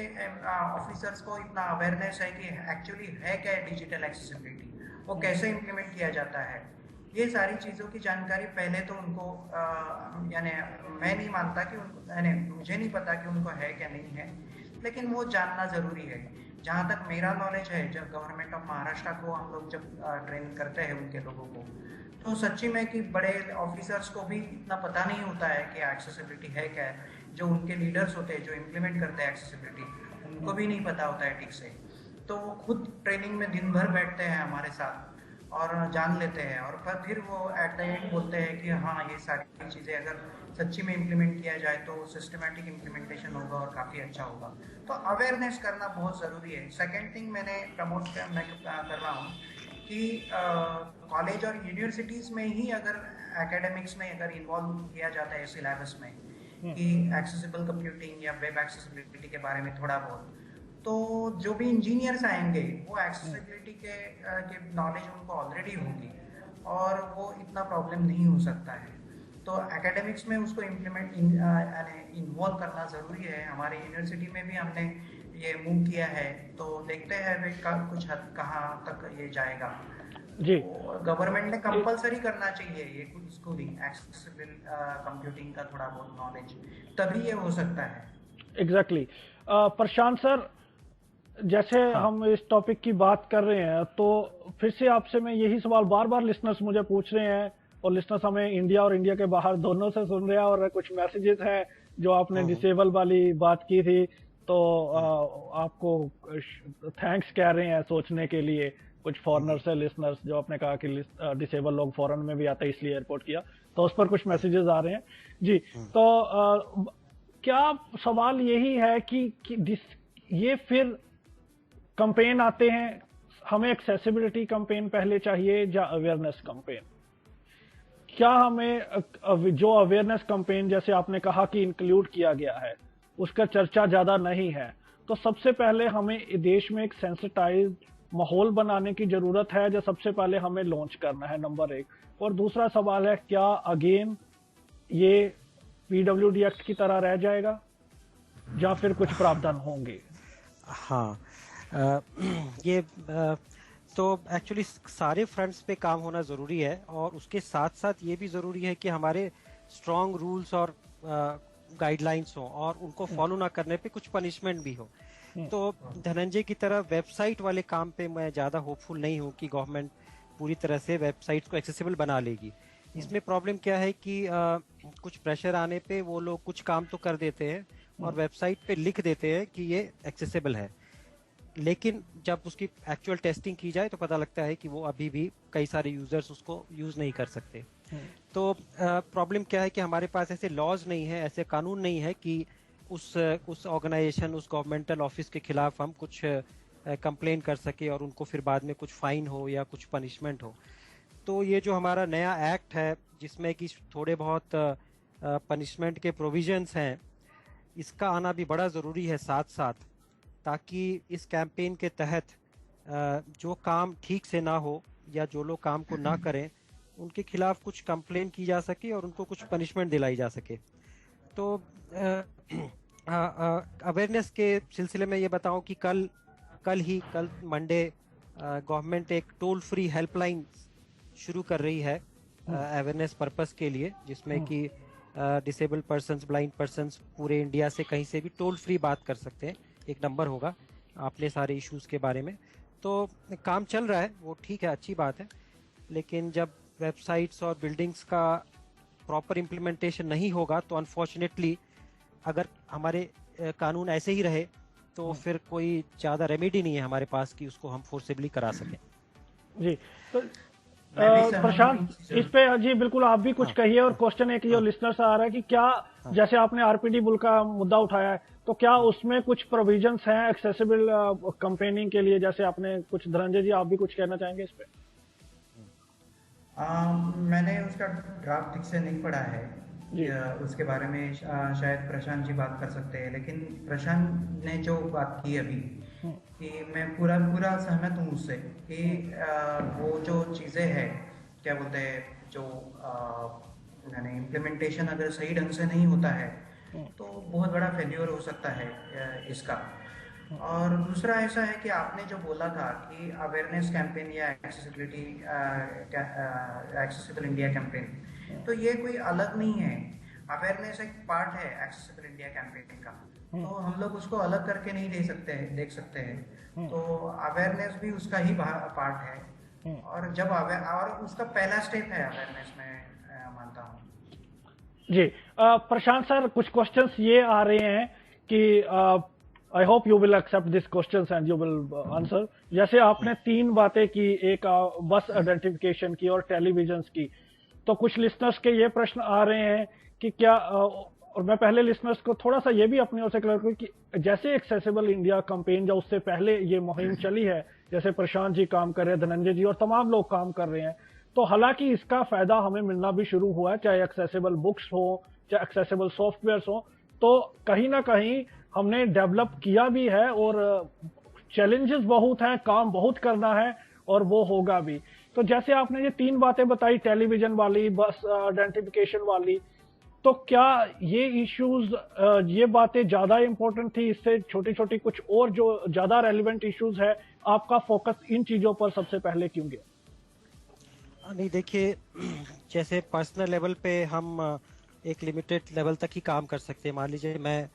ऑफिसर्स को इतना अवेयरनेस है कि एक्चुअली है क्या डिजिटल एक्सेसिबिलिटी, वो कैसे इम्प्लीमेंट किया जाता है। ये सारी चीज़ों की जानकारी पहले तो उनको यानी मैं नहीं मानता कि उनको, यानी मुझे नहीं पता कि उनको है क्या नहीं है, लेकिन वो जानना ज़रूरी है। जहाँ तक मेरा नॉलेज है, जब गवर्नमेंट ऑफ महाराष्ट्र को हम लोग जब ट्रेन करते हैं उनके लोगों को, तो सच्ची में कि बड़े ऑफिसर्स को भी इतना पता नहीं होता है कि एक्सेसिबिलिटी है क्या है। जो उनके लीडर्स होते हैं, जो इम्प्लीमेंट करते हैं एक्सेसिबिलिटी, उनको भी नहीं पता होता है ठीक से। तो वो खुद ट्रेनिंग में दिन भर बैठते हैं हमारे साथ और जान लेते हैं, और फिर वो एट द एंड बोलते हैं कि हाँ, ये सारी चीज़ें अगर सच्ची में इम्प्लीमेंट किया जाए तो सिस्टमैटिक इम्प्लीमेंटेशन होगा और काफ़ी अच्छा होगा। तो अवेयरनेस करना बहुत ज़रूरी है। सेकेंड थिंग मैंने मैं कर रहा हूँ कि कॉलेज और यूनिवर्सिटीज़ में ही अगर एकेडमिक्स में अगर इन्वॉल्व किया जाता है सिलेबस में कि एक्सेसिबल कंप्यूटिंग या वेब एक्सेसिबिलिटी के बारे में थोड़ा बहुत, तो जो भी इंजीनियर्स आएंगे वो एक्सेसिबिलिटी के नॉलेज उनको ऑलरेडी होगी और वो इतना प्रॉब्लम नहीं हो सकता है। तो एकेडमिक्स में उसको इन्वॉल्व करना ज़रूरी है। हमारे यूनिवर्सिटी में भी हमने ये मूव किया है, तो देखते हैं कुछ हद कहाँ तक ये जाएगा। जी, गवर्नमेंट ने कंपलसरी करना चाहिए ये स्कूलिंग, एक्सेसिबल कंप्यूटिंग का थोड़ा बहुत नॉलेज, तभी ये हो सकता है। एग्जैक्टली। प्रशांत सर, जैसे हम इस टॉपिक की बात कर रहे हैं, तो फिर से आपसे मैं यही सवाल बार बार लिसनर्स मुझे पूछ रहे हैं, और लिसनर्स हमें इंडिया और इंडिया के बाहर दोनों से सुन रहे हैं, और कुछ मैसेजेस हैं जो आपने डिसेबल वाली बात की थी, तो आपको थैंक्स कह रहे हैं सोचने के लिए। कुछ फॉरेनर्स है लिसनर्स जो आपने कहा कि डिसेबल लोग फॉरेन में भी आते हैं इसलिए एयरपोर्ट किया, तो उस पर कुछ मैसेजेस आ रहे हैं। जी, तो क्या सवाल यही है कि ये फिर कैंपेन आते हैं, हमें एक्सेसिबिलिटी कैंपेन पहले चाहिए या अवेयरनेस कैंपेन? क्या हमें जो अवेयरनेस कैंपेन जैसे आपने कहा कि इंक्लूड किया गया है उसका चर्चा ज्यादा नहीं है, तो सबसे पहले हमें देश में एक सेंसिटाइज माहौल बनाने की जरूरत है जो सबसे पहले हमें लॉन्च करना है, नंबर एक। और दूसरा सवाल है, क्या अगेन ये पीडब्ल्यूडी एक्ट की तरह रह जाएगा या फिर कुछ प्रावधान होंगे? हाँ, ये तो एक्चुअली सारे फ्रंट्स पे काम होना ज़रूरी है, और उसके साथ साथ ये भी ज़रूरी है कि हमारे स्ट्रॉन्ग रूल्स और गाइडलाइंस हो और उनको फॉलो ना करने पे कुछ पनिशमेंट भी हो। तो धनंजय की तरह वेबसाइट वाले काम पे मैं ज़्यादा होपफुल नहीं हूँ कि गवर्नमेंट पूरी तरह से वेबसाइट को एक्सेसिबल बना लेगी। इसमें प्रॉब्लम क्या है कि कुछ प्रेशर आने पे वो लोग कुछ काम तो कर देते हैं और वेबसाइट पे लिख देते हैं कि ये एक्सेसिबल है, लेकिन जब उसकी एक्चुअल टेस्टिंग की जाए तो पता लगता है कि वो अभी भी कई सारे यूजर्स उसको यूज नहीं कर सकते। तो प्रॉब्लम क्या है कि हमारे पास ऐसे लॉज नहीं है, ऐसे कानून नहीं है कि उस ऑर्गेनाइजेशन, उस गवर्नमेंटल ऑफिस के खिलाफ हम कुछ कंप्लेन कर सके और उनको फिर बाद में कुछ फाइन हो या कुछ पनिशमेंट हो। तो ये जो हमारा नया एक्ट है जिसमें कि थोड़े बहुत पनिशमेंट के प्रोविजंस हैं, इसका आना भी बड़ा ज़रूरी है साथ साथ, ताकि इस कैंपेन के तहत जो काम ठीक से ना हो या जो लोग काम को ना करें उनके खिलाफ कुछ कंप्लेन की जा सके और उनको कुछ पनिशमेंट दिलाई जा सके। तो अवेयरनेस के सिलसिले में ये बताऊं कि कल मंडे गवर्नमेंट एक टोल फ्री हेल्पलाइन शुरू कर रही है अवेयरनेस पर्पस के लिए, जिसमें कि डिसेबल पर्सन्स, ब्लाइंड पर्सन्स पूरे इंडिया से कहीं से भी टोल फ्री बात कर सकते हैं। एक नंबर होगा अपने सारे इश्यूज के बारे में। तो काम चल रहा है, वो ठीक है, अच्छी बात है, लेकिन जब वेबसाइट्स और बिल्डिंग्स का प्रॉपर इम्प्लीमेंटेशन नहीं होगा तो अनफॉर्चुनेटली अगर हमारे कानून ऐसे ही रहे तो फिर कोई ज़्यादा रेमेडी नहीं है हमारे पास कि उसको हम फोर्सेबली करा सकें। जी, तो प्रशांत इस पे जी बिल्कुल आप भी कुछ कहिए। और क्वेश्चन एक ये लिसनर से आ रहा है कि क्या जैसे आपने आरपीडी बुल का मुद्दा उठाया है, तो क्या उसमें कुछ प्रोविजंस हैं एक्सेसिबल कैंपेनिंग के लिए? जैसे आपने कुछ, धनंजय जी आप भी कुछ कहना चाहेंगे इस पे? मैंने उसका ड्राफ्ट ठीक से नहीं पढ़ा है, उसके बारे में शायद प्रशांत जी बात कर सकते हैं, लेकिन प्रशांत ने जो बात की अभी कि मैं पूरा सहमत हूँ उससे कि वो जो चीज़ें हैं, क्या बोलते हैं, जो यानी इम्प्लीमेंटेशन अगर सही ढंग से नहीं होता है तो बहुत बड़ा फेल्योर हो सकता है इसका। और दूसरा ऐसा है कि आपने जो बोला था कि अवेयरनेस कैंपेन या एक्सेसिबल इंडिया कैंपेन, तो ये कोई अलग नहीं है। अवेयरनेस एक पार्ट है एक्सेसिबल इंडिया कैंपेन का। तो हम लोग उसको अलग करके नहीं देख सकते हैं। तो अवेयरनेस भी उसका ही पार्ट है, और जब और उसका पहला स्टेप है अवेयरनेस, मैं मानता हूँ। जी, प्रशांत सर, कुछ क्वेश्चंस ये आ रहे हैं कि I hope you will accept this questions and you will answer. जैसे आपने 3 बातें की, एक बस आइडेंटिफिकेशन की और टेलीविजन की, तो कुछ लिसनर्स के ये प्रश्न आ रहे हैं कि क्या और मैं पहले लिसनर्स को थोड़ा सा ये भी अपनी ओर से क्लियर करूं कि जैसे एक्सेसिबल इंडिया कैंपेन जो उससे पहले ये मुहिम चली है, जैसे प्रशांत जी काम कर रहे हैं, धनंजय जी और तमाम लोग काम कर रहे हैं, तो हालांकि इसका फायदा हमें मिलना भी शुरू हुआ है, चाहे एक्सेसिबल बुक्स हो, चाहे एक्सेसिबल सॉफ्टवेयर हो, तो कहीं ना कहीं हमने डेवलप किया भी है और चैलेंजेस बहुत हैं, काम बहुत करना है और वो होगा भी। तो जैसे आपने ये 3 बातें बताई, टेलीविजन वाली, बस आइडेंटिफिकेशन वाली, तो क्या ये इश्यूज, ये बातें ज्यादा इंपॉर्टेंट थी, इससे छोटी छोटी कुछ और जो ज्यादा रेलिवेंट इश्यूज है, आपका फोकस इन चीजों पर सबसे पहले क्यों गया? नहीं, देखिए, जैसे पर्सनल लेवल पे हम एक लिमिटेड लेवल तक ही काम कर सकते हैं। मान लीजिए मैं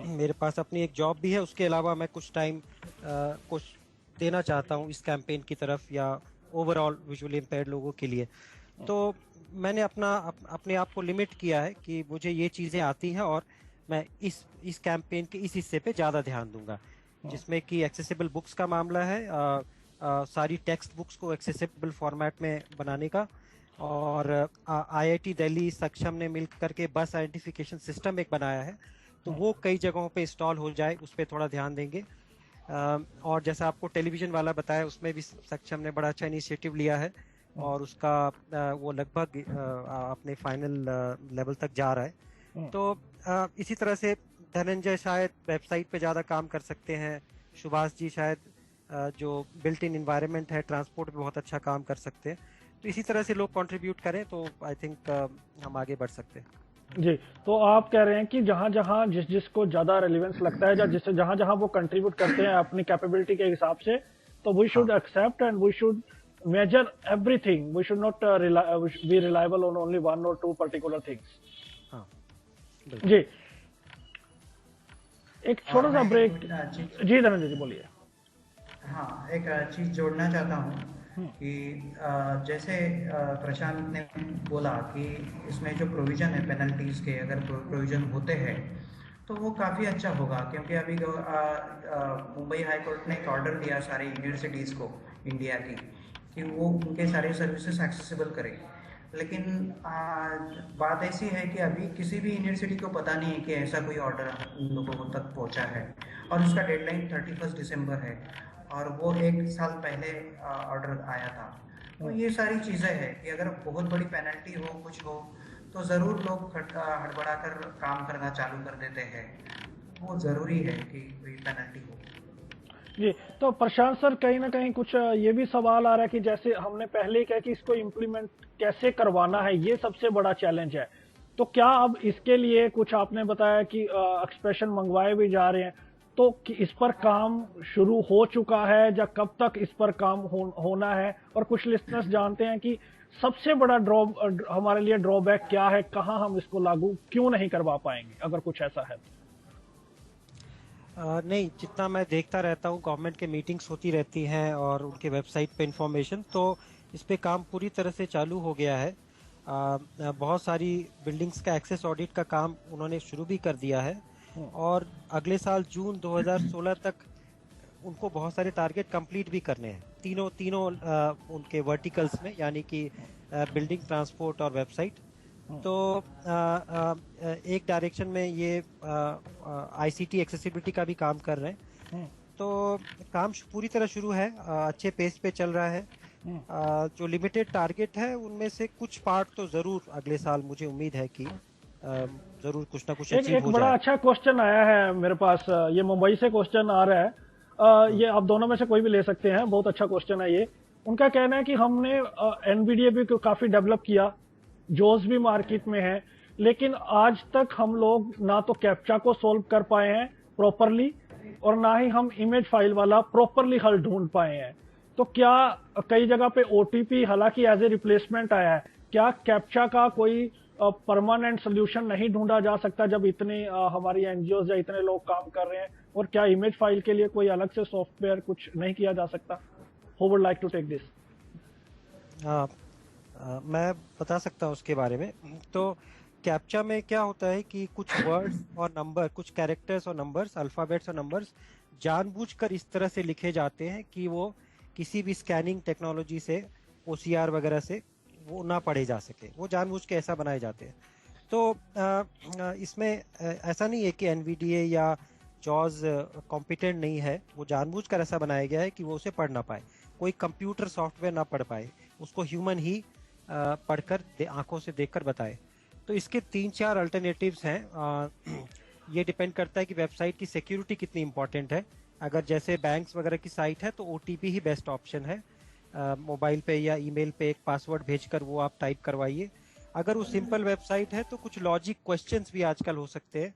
मेरे पास अपनी एक जॉब भी है, उसके अलावा मैं कुछ टाइम कुछ देना चाहता हूँ इस कैंपेन की तरफ या ओवरऑल विजुअली इम्पेयर्ड लोगों के लिए। तो मैंने अपने आप को लिमिट किया है कि मुझे ये चीज़ें आती हैं और मैं इस कैंपेन के इस हिस्से पे ज़्यादा ध्यान दूंगा, जिसमें कि एक्सेसिबल बुक्स का मामला है, सारी टेक्स्ट बुक्स को एक्सेसिबल फॉर्मेट में बनाने का, और IIT दिल्ली सक्षम ने मिल करके बस आइडेंटिफिकेशन सिस्टम एक बनाया है, तो वो कई जगहों पे इंस्टॉल हो जाए, उस पर थोड़ा ध्यान देंगे। और जैसा आपको टेलीविजन वाला बताया, उसमें भी सक्षम ने बड़ा अच्छा इनिशिएटिव लिया है और उसका वो लगभग अपने फाइनल लेवल तक जा रहा है। तो इसी तरह से धनंजय शायद वेबसाइट पे ज़्यादा काम कर सकते हैं, सुभाष जी शायद जो बिल्ट इन एनवायरनमेंट है, ट्रांसपोर्ट पे बहुत अच्छा काम कर सकते हैं। तो इसी तरह से लोग कंट्रीब्यूट करें तो आई थिंक हम आगे बढ़ सकते हैं। जी, तो आप कह रहे हैं कि जहां जहां जिसको ज्यादा रेलिवेंस लगता है, जिससे जहां जहां वो कंट्रीब्यूट करते हैं अपनी कैपेबिलिटी के हिसाब से, तो we should accept and we should measure everything. We should not be reliable on only 1 or 2 particular things. जी, एक छोटा सा ब्रेक। जी धनंजय जी बोलिए। हाँ, एक चीज जोड़ना चाहता हूँ कि जैसे प्रशांत ने बोला कि इसमें जो प्रोविजन है पेनल्टीज के, अगर प्रोविजन होते हैं तो वो काफ़ी अच्छा होगा, क्योंकि अभी मुंबई हाई कोर्ट ने एक ऑर्डर दिया सारी यूनिवर्सिटीज़ को इंडिया की कि वो उनके सारे सर्विसेज एक्सेसिबल करें। लेकिन बात ऐसी है कि अभी किसी भी यूनिवर्सिटी को पता नहीं है कि ऐसा कोई ऑर्डर उन लोगों तक पहुंचा है, और उसका डेडलाइन 31 दिसंबर है, और वो 1 साल पहले ऑर्डर आया था। तो ये सारी चीज़ें हैं कि अगर बहुत बड़ी पेनल्टी हो, कुछ हो, तो ज़रूर लोग हड़बड़ा कर काम करना चालू कर देते हैं। वो ज़रूरी है कि कोई पेनल्टी हो। जी, तो प्रशांत सर, कहीं ना कहीं कुछ ये भी सवाल आ रहा है कि जैसे हमने पहले कहा कि इसको इम्प्लीमेंट कैसे करवाना है, ये सबसे बड़ा चैलेंज है। तो क्या अब इसके लिए कुछ आपने बताया कि एक्सप्रेशन मंगवाए भी जा रहे हैं, तो कि इस पर काम शुरू हो चुका है या कब तक इस पर काम होना है? और कुछ लिसनर्स जानते हैं कि सबसे बड़ा हमारे लिए ड्रॉबैक क्या है, कहाँ हम इसको लागू क्यों नहीं करवा पाएंगे, अगर कुछ ऐसा है? नहीं, जितना मैं देखता रहता हूँ, गवर्नमेंट के मीटिंग्स होती रहती हैं और उनके वेबसाइट पे इंफॉर्मेशन, तो इस पे काम पूरी तरह से चालू हो गया है। बहुत सारी बिल्डिंग्स का एक्सेस ऑडिट का काम उन्होंने शुरू भी कर दिया है, और अगले साल जून 2016 तक उनको बहुत सारे टारगेट कंप्लीट भी करने हैं, तीनों उनके वर्टिकल्स में, यानी कि बिल्डिंग, ट्रांसपोर्ट और वेबसाइट। तो एक डायरेक्शन में ये ICT एक्सेसिबिलिटी का भी काम कर रहे हैं। तो काम पूरी तरह शुरू है, अच्छे पेस पे चल रहा है। जो लिमिटेड टारगेट है उनमें से कुछ पार्ट तो जरूर अगले साल मुझे उम्मीद है कि जरूर कुछ ना कुछ अचीव हो जाए। एक बड़ा अच्छा क्वेश्चन आया है मेरे पास, ये मुंबई से क्वेश्चन आ रहा है। ये आप दोनों में से कोई भी ले सकते हैं, बहुत अच्छा क्वेश्चन है ये। उनका कहना है कि हमने NVDA भी काफी डेवलप किया, जोस भी मार्केट में है, लेकिन आज तक हम लोग ना तो कैप्चा को सोल्व कर पाए हैं प्रॉपरली, और ना ही हम इमेज फाइल वाला प्रॉपरली हल ढूंढ पाए हैं। तो क्या कई जगह पे OTP हालांकि एज ए रिप्लेसमेंट आया है, क्या कैप्चा का कोई परमानेंट सोल्यूशन नहीं ढूंढा जा सकता जब इतनी हमारी एनजीओ या इतने लोग काम कर रहे हैं? और क्या इमेज फाइल के लिए कोई अलग से सॉफ्टवेयर कुछ नहीं किया जा सकता? Who would like to take this? मैं बता सकता हूँ उसके बारे में। तो कैप्चा में क्या होता है कि कुछ वर्ड्स और नंबर, कुछ कैरेक्टर्स और नंबर्स, अल्फाबेट्स और नंबर्स जानबूझकर इस तरह से लिखे जाते हैं कि वो किसी भी स्कैनिंग टेक्नोलॉजी से, ओसीआर वगैरह से वो ना पढ़े जा सके। वो जानबूझ के ऐसा बनाए जाते हैं। तो इसमें ऐसा नहीं है कि एनवीडीए या जॉज कॉम्पिटेंट नहीं है। वो जानबूझकर ऐसा बनाया गया है कि वो उसे पढ़ ना पाए, कोई कंप्यूटर सॉफ्टवेयर ना पढ़ पाए, उसको ह्यूमन ही पढ़कर आंखों से देखकर बताए। तो इसके 3-4 अल्टरनेटिव्स हैं। ये डिपेंड करता है कि वेबसाइट की सिक्योरिटी कितनी इंपॉर्टेंट है। अगर जैसे बैंक्स वगैरह की साइट है तो ओटीपी ही बेस्ट ऑप्शन है। मोबाइल पे या ईमेल पे एक पासवर्ड भेजकर वो आप टाइप करवाइए। अगर वो सिंपल वेबसाइट है तो कुछ लॉजिक क्वेश्चंस भी आजकल हो सकते हैं।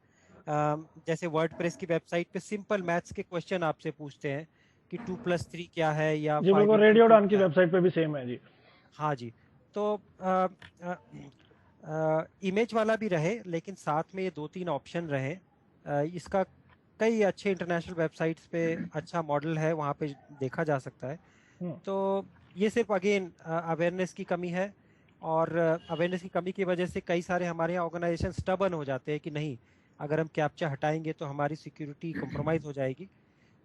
जैसे वर्डप्रेस की वेबसाइट पे सिंपल मैथ्स के क्वेश्चन आपसे पूछते हैं कि 2+3 क्या है, या जी बिल्कुल, रेडियो डान की वेबसाइट पे भी सेम है जी। हाँ जी। तो इमेज वाला भी रहे, लेकिन साथ में ये 2-3 ऑप्शन रहे। इसका कई अच्छे इंटरनेशनल वेबसाइट्स पे अच्छा मॉडल है, वहाँ पे देखा जा सकता है। तो ये सिर्फ अगेन अवेयरनेस की कमी है, और अवेयरनेस की कमी की वजह से कई सारे हमारे यहाँ ऑर्गेनाइजेशन स्टबर्न हो जाते हैं कि नहीं, अगर हम कैप्चा हटाएंगे तो हमारी सिक्योरिटी कॉम्प्रोमाइज हो जाएगी।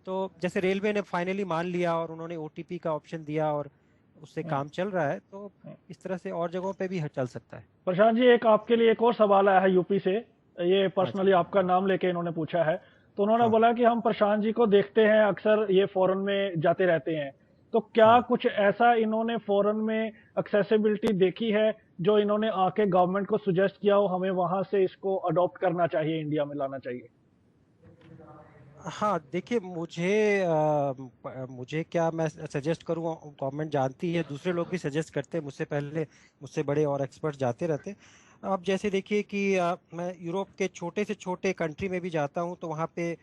तो जैसे रेलवे ने फाइनली मान लिया और उन्होंने ओटीपी का ऑप्शन दिया और उससे काम चल रहा है, तो इस तरह से और जगहों पे भी चल सकता है। प्रशांत जी, एक आपके लिए एक और सवाल आया है यूपी से। ये पर्सनली आपका नाम लेके इन्होंने पूछा है। तो उन्होंने बोला कि हम प्रशांत जी को देखते हैं अक्सर, ये फॉरेन में जाते रहते हैं, तो क्या कुछ ऐसा इन्होंने फॉरेन में एक्सेसिबिलिटी देखी है जो इन्होंने आके गवर्नमेंट को सुजेस्ट किया हो हमें वहां से इसको अडॉप्ट करना चाहिए, इंडिया में लाना चाहिए? हाँ देखिए, मुझे क्या, मैं सजेस्ट करूँ, गवर्नमेंट जानती है, दूसरे लोग भी सजेस्ट करते हैं मुझसे पहले, मुझसे बड़े और एक्सपर्ट जाते रहते। अब जैसे देखिए कि मैं यूरोप के छोटे से छोटे कंट्री में भी जाता हूँ तो वहाँ पे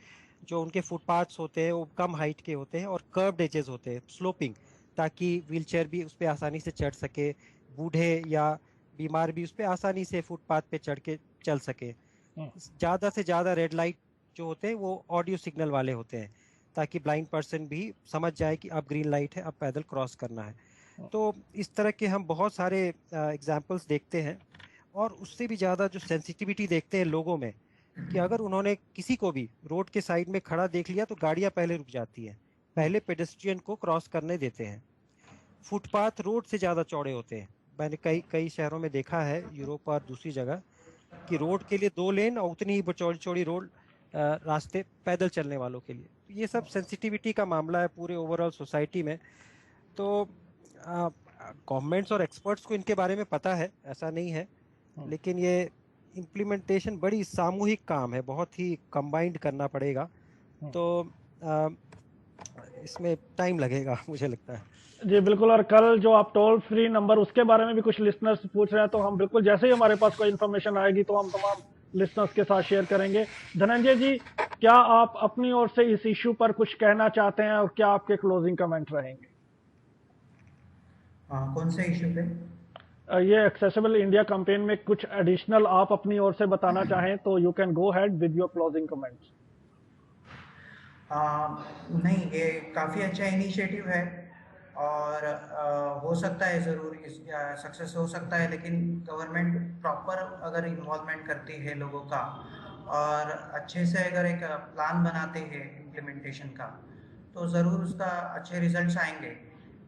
जो उनके फुटपाथ्स होते हैं वो कम हाइट के होते हैं और कर्व्ड एजेस होते हैं, स्लोपिंग, ताकि व्हीलचेयर भी उस पर आसानी से चढ़ सके, बूढ़े या बीमार भी उस पर आसानी से फुटपाथ पे चढ़ के चल सके। ज़्यादा से ज़्यादा रेड लाइट जो होते हैं वो ऑडियो सिग्नल वाले होते हैं, ताकि ब्लाइंड पर्सन भी समझ जाए कि अब ग्रीन लाइट है, अब पैदल क्रॉस करना है। तो इस तरह के हम बहुत सारे एग्जाम्पल्स देखते हैं, और उससे भी ज़्यादा जो सेंसिटिविटी देखते हैं लोगों में, कि अगर उन्होंने किसी को भी रोड के साइड में खड़ा देख लिया तो गाड़ियाँ पहले रुक जाती हैं, पहले पेडेस्ट्रियन को क्रॉस करने देते हैं। फुटपाथ रोड से ज़्यादा चौड़े होते हैं। मैंने कई शहरों में देखा है, यूरोप और दूसरी जगह, कि रोड के लिए 2 लेन और उतनी ही चौड़ी रोड रास्ते पैदल चलने वालों के लिए। ये सब सेंसिटिविटी का मामला है पूरे ओवरऑल सोसाइटी में। तो गवर्नमेंट्स और एक्सपर्ट्स को इनके बारे में पता है, ऐसा नहीं है, लेकिन ये इम्प्लीमेंटेशन बड़ी सामूहिक काम है, बहुत ही कंबाइंड करना पड़ेगा। तो इसमें टाइम लगेगा मुझे लगता है। जी बिल्कुल। और कल जो आप टोल फ्री नंबर, उसके बारे में भी कुछ लिसनर्स पूछ रहे हैं, तो हम बिल्कुल जैसे ही हमारे पास कोई इन्फॉर्मेशन आएगी तो हम तमाम लिसनर्स के साथ शेयर करेंगे। धनंजय जी, क्या आप अपनी ओर से इस इशू पर कुछ कहना चाहते हैं और क्या आपके क्लोजिंग कमेंट रहेंगे? कौन से इशू पे? ये एक्सेसिबल इंडिया कैंपेन में कुछ एडिशनल आप अपनी ओर से बताना चाहें तो you can go head with your closing comments. नहीं, ये काफ़ी अच्छा इनिशिएटिव है और हो सकता है ज़रूर सक्सेस हो सकता है, लेकिन गवर्नमेंट प्रॉपर अगर इन्वॉल्वमेंट करती है लोगों का और अच्छे से अगर एक प्लान बनाते हैं इम्प्लीमेंटेशन का, तो ज़रूर उसका अच्छे रिजल्ट्स आएंगे।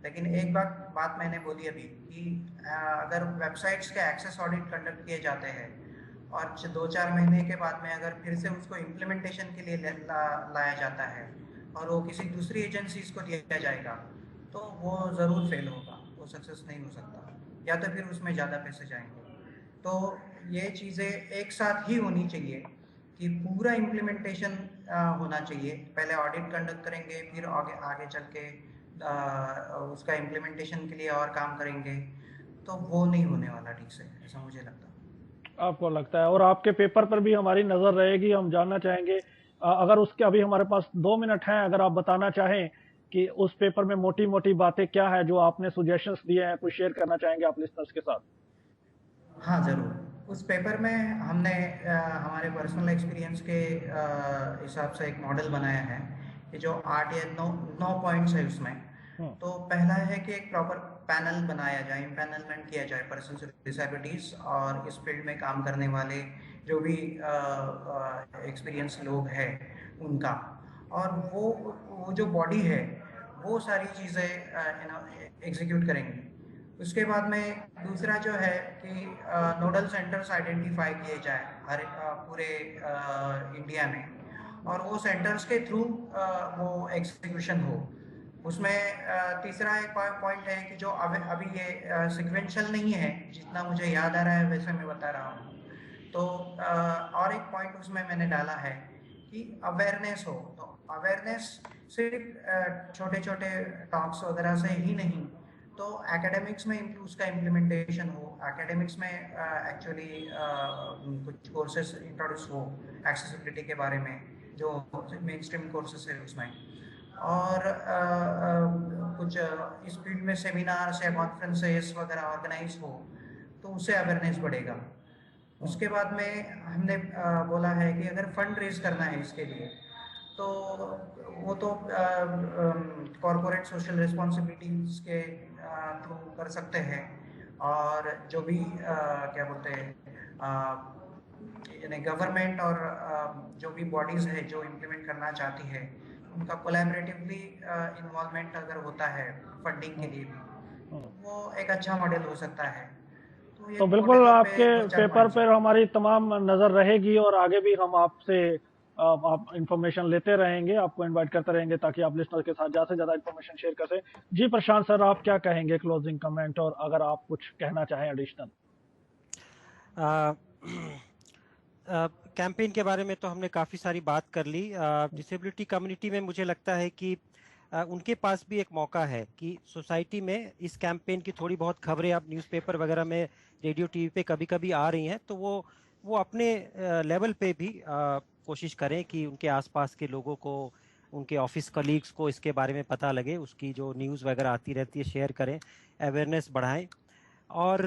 लेकिन एक बात मैंने बोली अभी कि अगर वेबसाइट्स के एक्सेस ऑडिट कंडक्ट किए जाते हैं और 2-4 महीने के बाद में अगर फिर से उसको इम्प्लीमेंटेशन के लिए लाया जाता है और वो किसी दूसरी एजेंसीज को दिया जाएगा, तो वो ज़रूर फेल होगा, वो सक्सेस नहीं हो सकता, या तो फिर उसमें ज़्यादा पैसे जाएंगे। तो ये चीज़ें एक साथ ही होनी चाहिए कि पूरा इम्प्लीमेंटेशन होना चाहिए। पहले ऑडिट कंडक्ट करेंगे, फिर आगे चल के उसका इम्प्लीमेंटेशन के लिए और काम करेंगे, तो वो नहीं होने वाला ठीक से, ऐसा मुझे लगता है। आपको लगता है? और आपके पेपर पर भी हमारी नजर रहेगी। हम जानना चाहेंगे, अगर उसके अभी हमारे पास 2 मिनट हैं, अगर आप बताना चाहें कि उस पेपर में मोटी मोटी बातें क्या है जो आपने सुजेशंस दिए हैं, कुछ शेयर करना चाहेंगे आप लिस्टर्स के साथ? हाँ ज़रूर, उस पेपर में हमने हमारे पर्सनल एक्सपीरियंस के हिसाब से एक मॉडल बनाया है कि जो 8 या 9 पॉइंट्स है उसमें। तो पहला है कि एक प्रॉपर पैनल बनाया जाए, इम्पैनलमेंट किया जाए पर्सन विद डिसेबिलिटीज और इस फील्ड में काम करने वाले जो भी एक्सपीरियंस लोग हैं उनका, और वो जो बॉडी है वो सारी चीज़ें एग्जीक्यूट करेंगी। उसके बाद में दूसरा जो है कि नोडल सेंटर्स आइडेंटिफाई किए जाए हर पूरे इंडिया में, और वो सेंटर्स के थ्रू वो एग्जीक्यूशन हो। उसमें तीसरा एक पॉइंट है कि जो अभी ये सिक्वेंशियल नहीं है, जितना मुझे याद आ रहा है वैसे मैं बता रहा हूँ। तो और एक पॉइंट उसमें मैंने डाला है कि अवेयरनेस हो। तो अवेयरनेस सिर्फ छोटे छोटे टॉक्स वगैरह से ही नहीं, तो एकेडमिक्स में उसका इम्प्लीमेंटेशन हो, एकेडमिक्स में एक्चुअली कुछ कोर्सेज इंट्रोड्यूस हो एक्सेसिबिलिटी के बारे में, जो मेन स्ट्रीम कोर्सेज है उसमें, और कुछ इस फील्ड में सेमिनार्स या कॉन्फ्रेंसेस वगैरह ऑर्गेनाइज हो, तो उससे अवेयरनेस बढ़ेगा। उसके बाद में हमने बोला है कि अगर फंड रेज करना है इसके लिए, तो वो तो कॉरपोरेट सोशल रिस्पॉन्सिबिलिटीज के थ्रू कर सकते हैं, और जो भी क्या बोलते हैं गवर्नमेंट और जो भी बॉडीज है जो इम्प्लीमेंट करना चाहती है, उनका कोलैबोरेटिवली इन्वॉल्वमेंट अगर होता है फंडिंग के लिए भी, वो एक अच्छा मॉडल हो सकता है। तो बिल्कुल आपके पेपर पर हमारी तमाम नजर रहेगी और आगे भी हम आपसे आप इंफॉर्मेशन लेते रहेंगे, आपको इनवाइट करते रहेंगे ताकि आप लिस्टनर के साथ ज़्यादा से ज़्यादा इंफॉर्मेशन शेयर कर सकें। जी प्रशांत सर, आप क्या कहेंगे क्लोजिंग कमेंट, और अगर आप कुछ कहना चाहें एडिशनल। कैंपेन के बारे में तो हमने काफ़ी सारी बात कर ली। डिसेबिलिटी कम्युनिटी में मुझे लगता है कि उनके पास भी एक मौका है कि सोसाइटी में इस कैंपेन की थोड़ी बहुत खबरें अब न्यूज़पेपर वगैरह में, रेडियो टीवी पे कभी कभी आ रही हैं, तो वो अपने लेवल पे भी कोशिश करें कि उनके आसपास के लोगों को, उनके ऑफिस कलीग्स को इसके बारे में पता लगे, उसकी जो न्यूज़ वगैरह आती रहती है शेयर करें, अवेयरनेस बढ़ाएं, और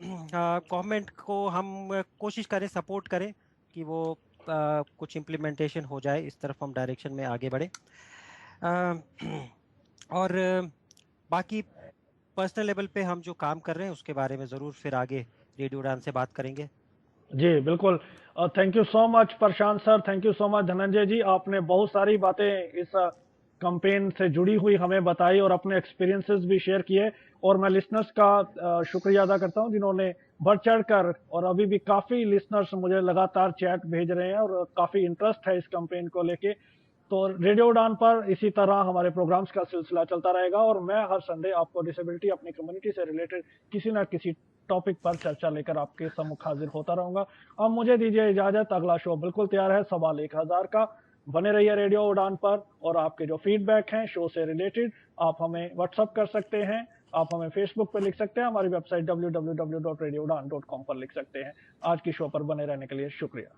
गवर्नमेंट को हम कोशिश करें, सपोर्ट करें कि वो कुछ इम्प्लीमेंटेशन हो जाए, इस तरफ हम डायरेक्शन में आगे बढ़े। और बाकी पर्सनल लेवल पे हम जो काम कर रहे हैं उसके बारे में ज़रूर फिर आगे रेडियो उड़ान से बात करेंगे। जी बिल्कुल, thank you so much Prashant sir, thank you so much Dhananjay ji. आपने बहुत सारी बातें इस कैंपेन से जुड़ी हुई हमें बताई और अपने एक्सपीरियंसेस भी शेयर किए, और मैं लिसनर्स का शुक्रिया अदा करता हूं जिन्होंने बढ़ चढ़ कर, और अभी भी काफ़ी लिसनर्स मुझे लगातार चैट भेज रहे हैं और काफ़ी इंटरेस्ट है इस कैंपेन को लेके। तो रेडियो उड़ान पर इसी तरह हमारे प्रोग्राम्स का सिलसिला चलता रहेगा, और मैं हर संडे आपको डिसेबिलिटी, अपनी कम्युनिटी से रिलेटेड किसी न किसी टॉपिक पर चर्चा लेकर आपके सम्मुख हाजिर होता रहूंगा। अब मुझे दीजिए इजाजत, अगला शो बिल्कुल तैयार है 1000 का। बने रहिए रेडियो उड़ान पर, और आपके जो फीडबैक हैं शो से रिलेटेड आप हमें व्हाट्सअप कर सकते हैं, आप हमें फेसबुक पर लिख सकते हैं, हमारी वेबसाइट www.radioudan.com पर लिख सकते हैं। आज की शो पर बने रहने के लिए शुक्रिया।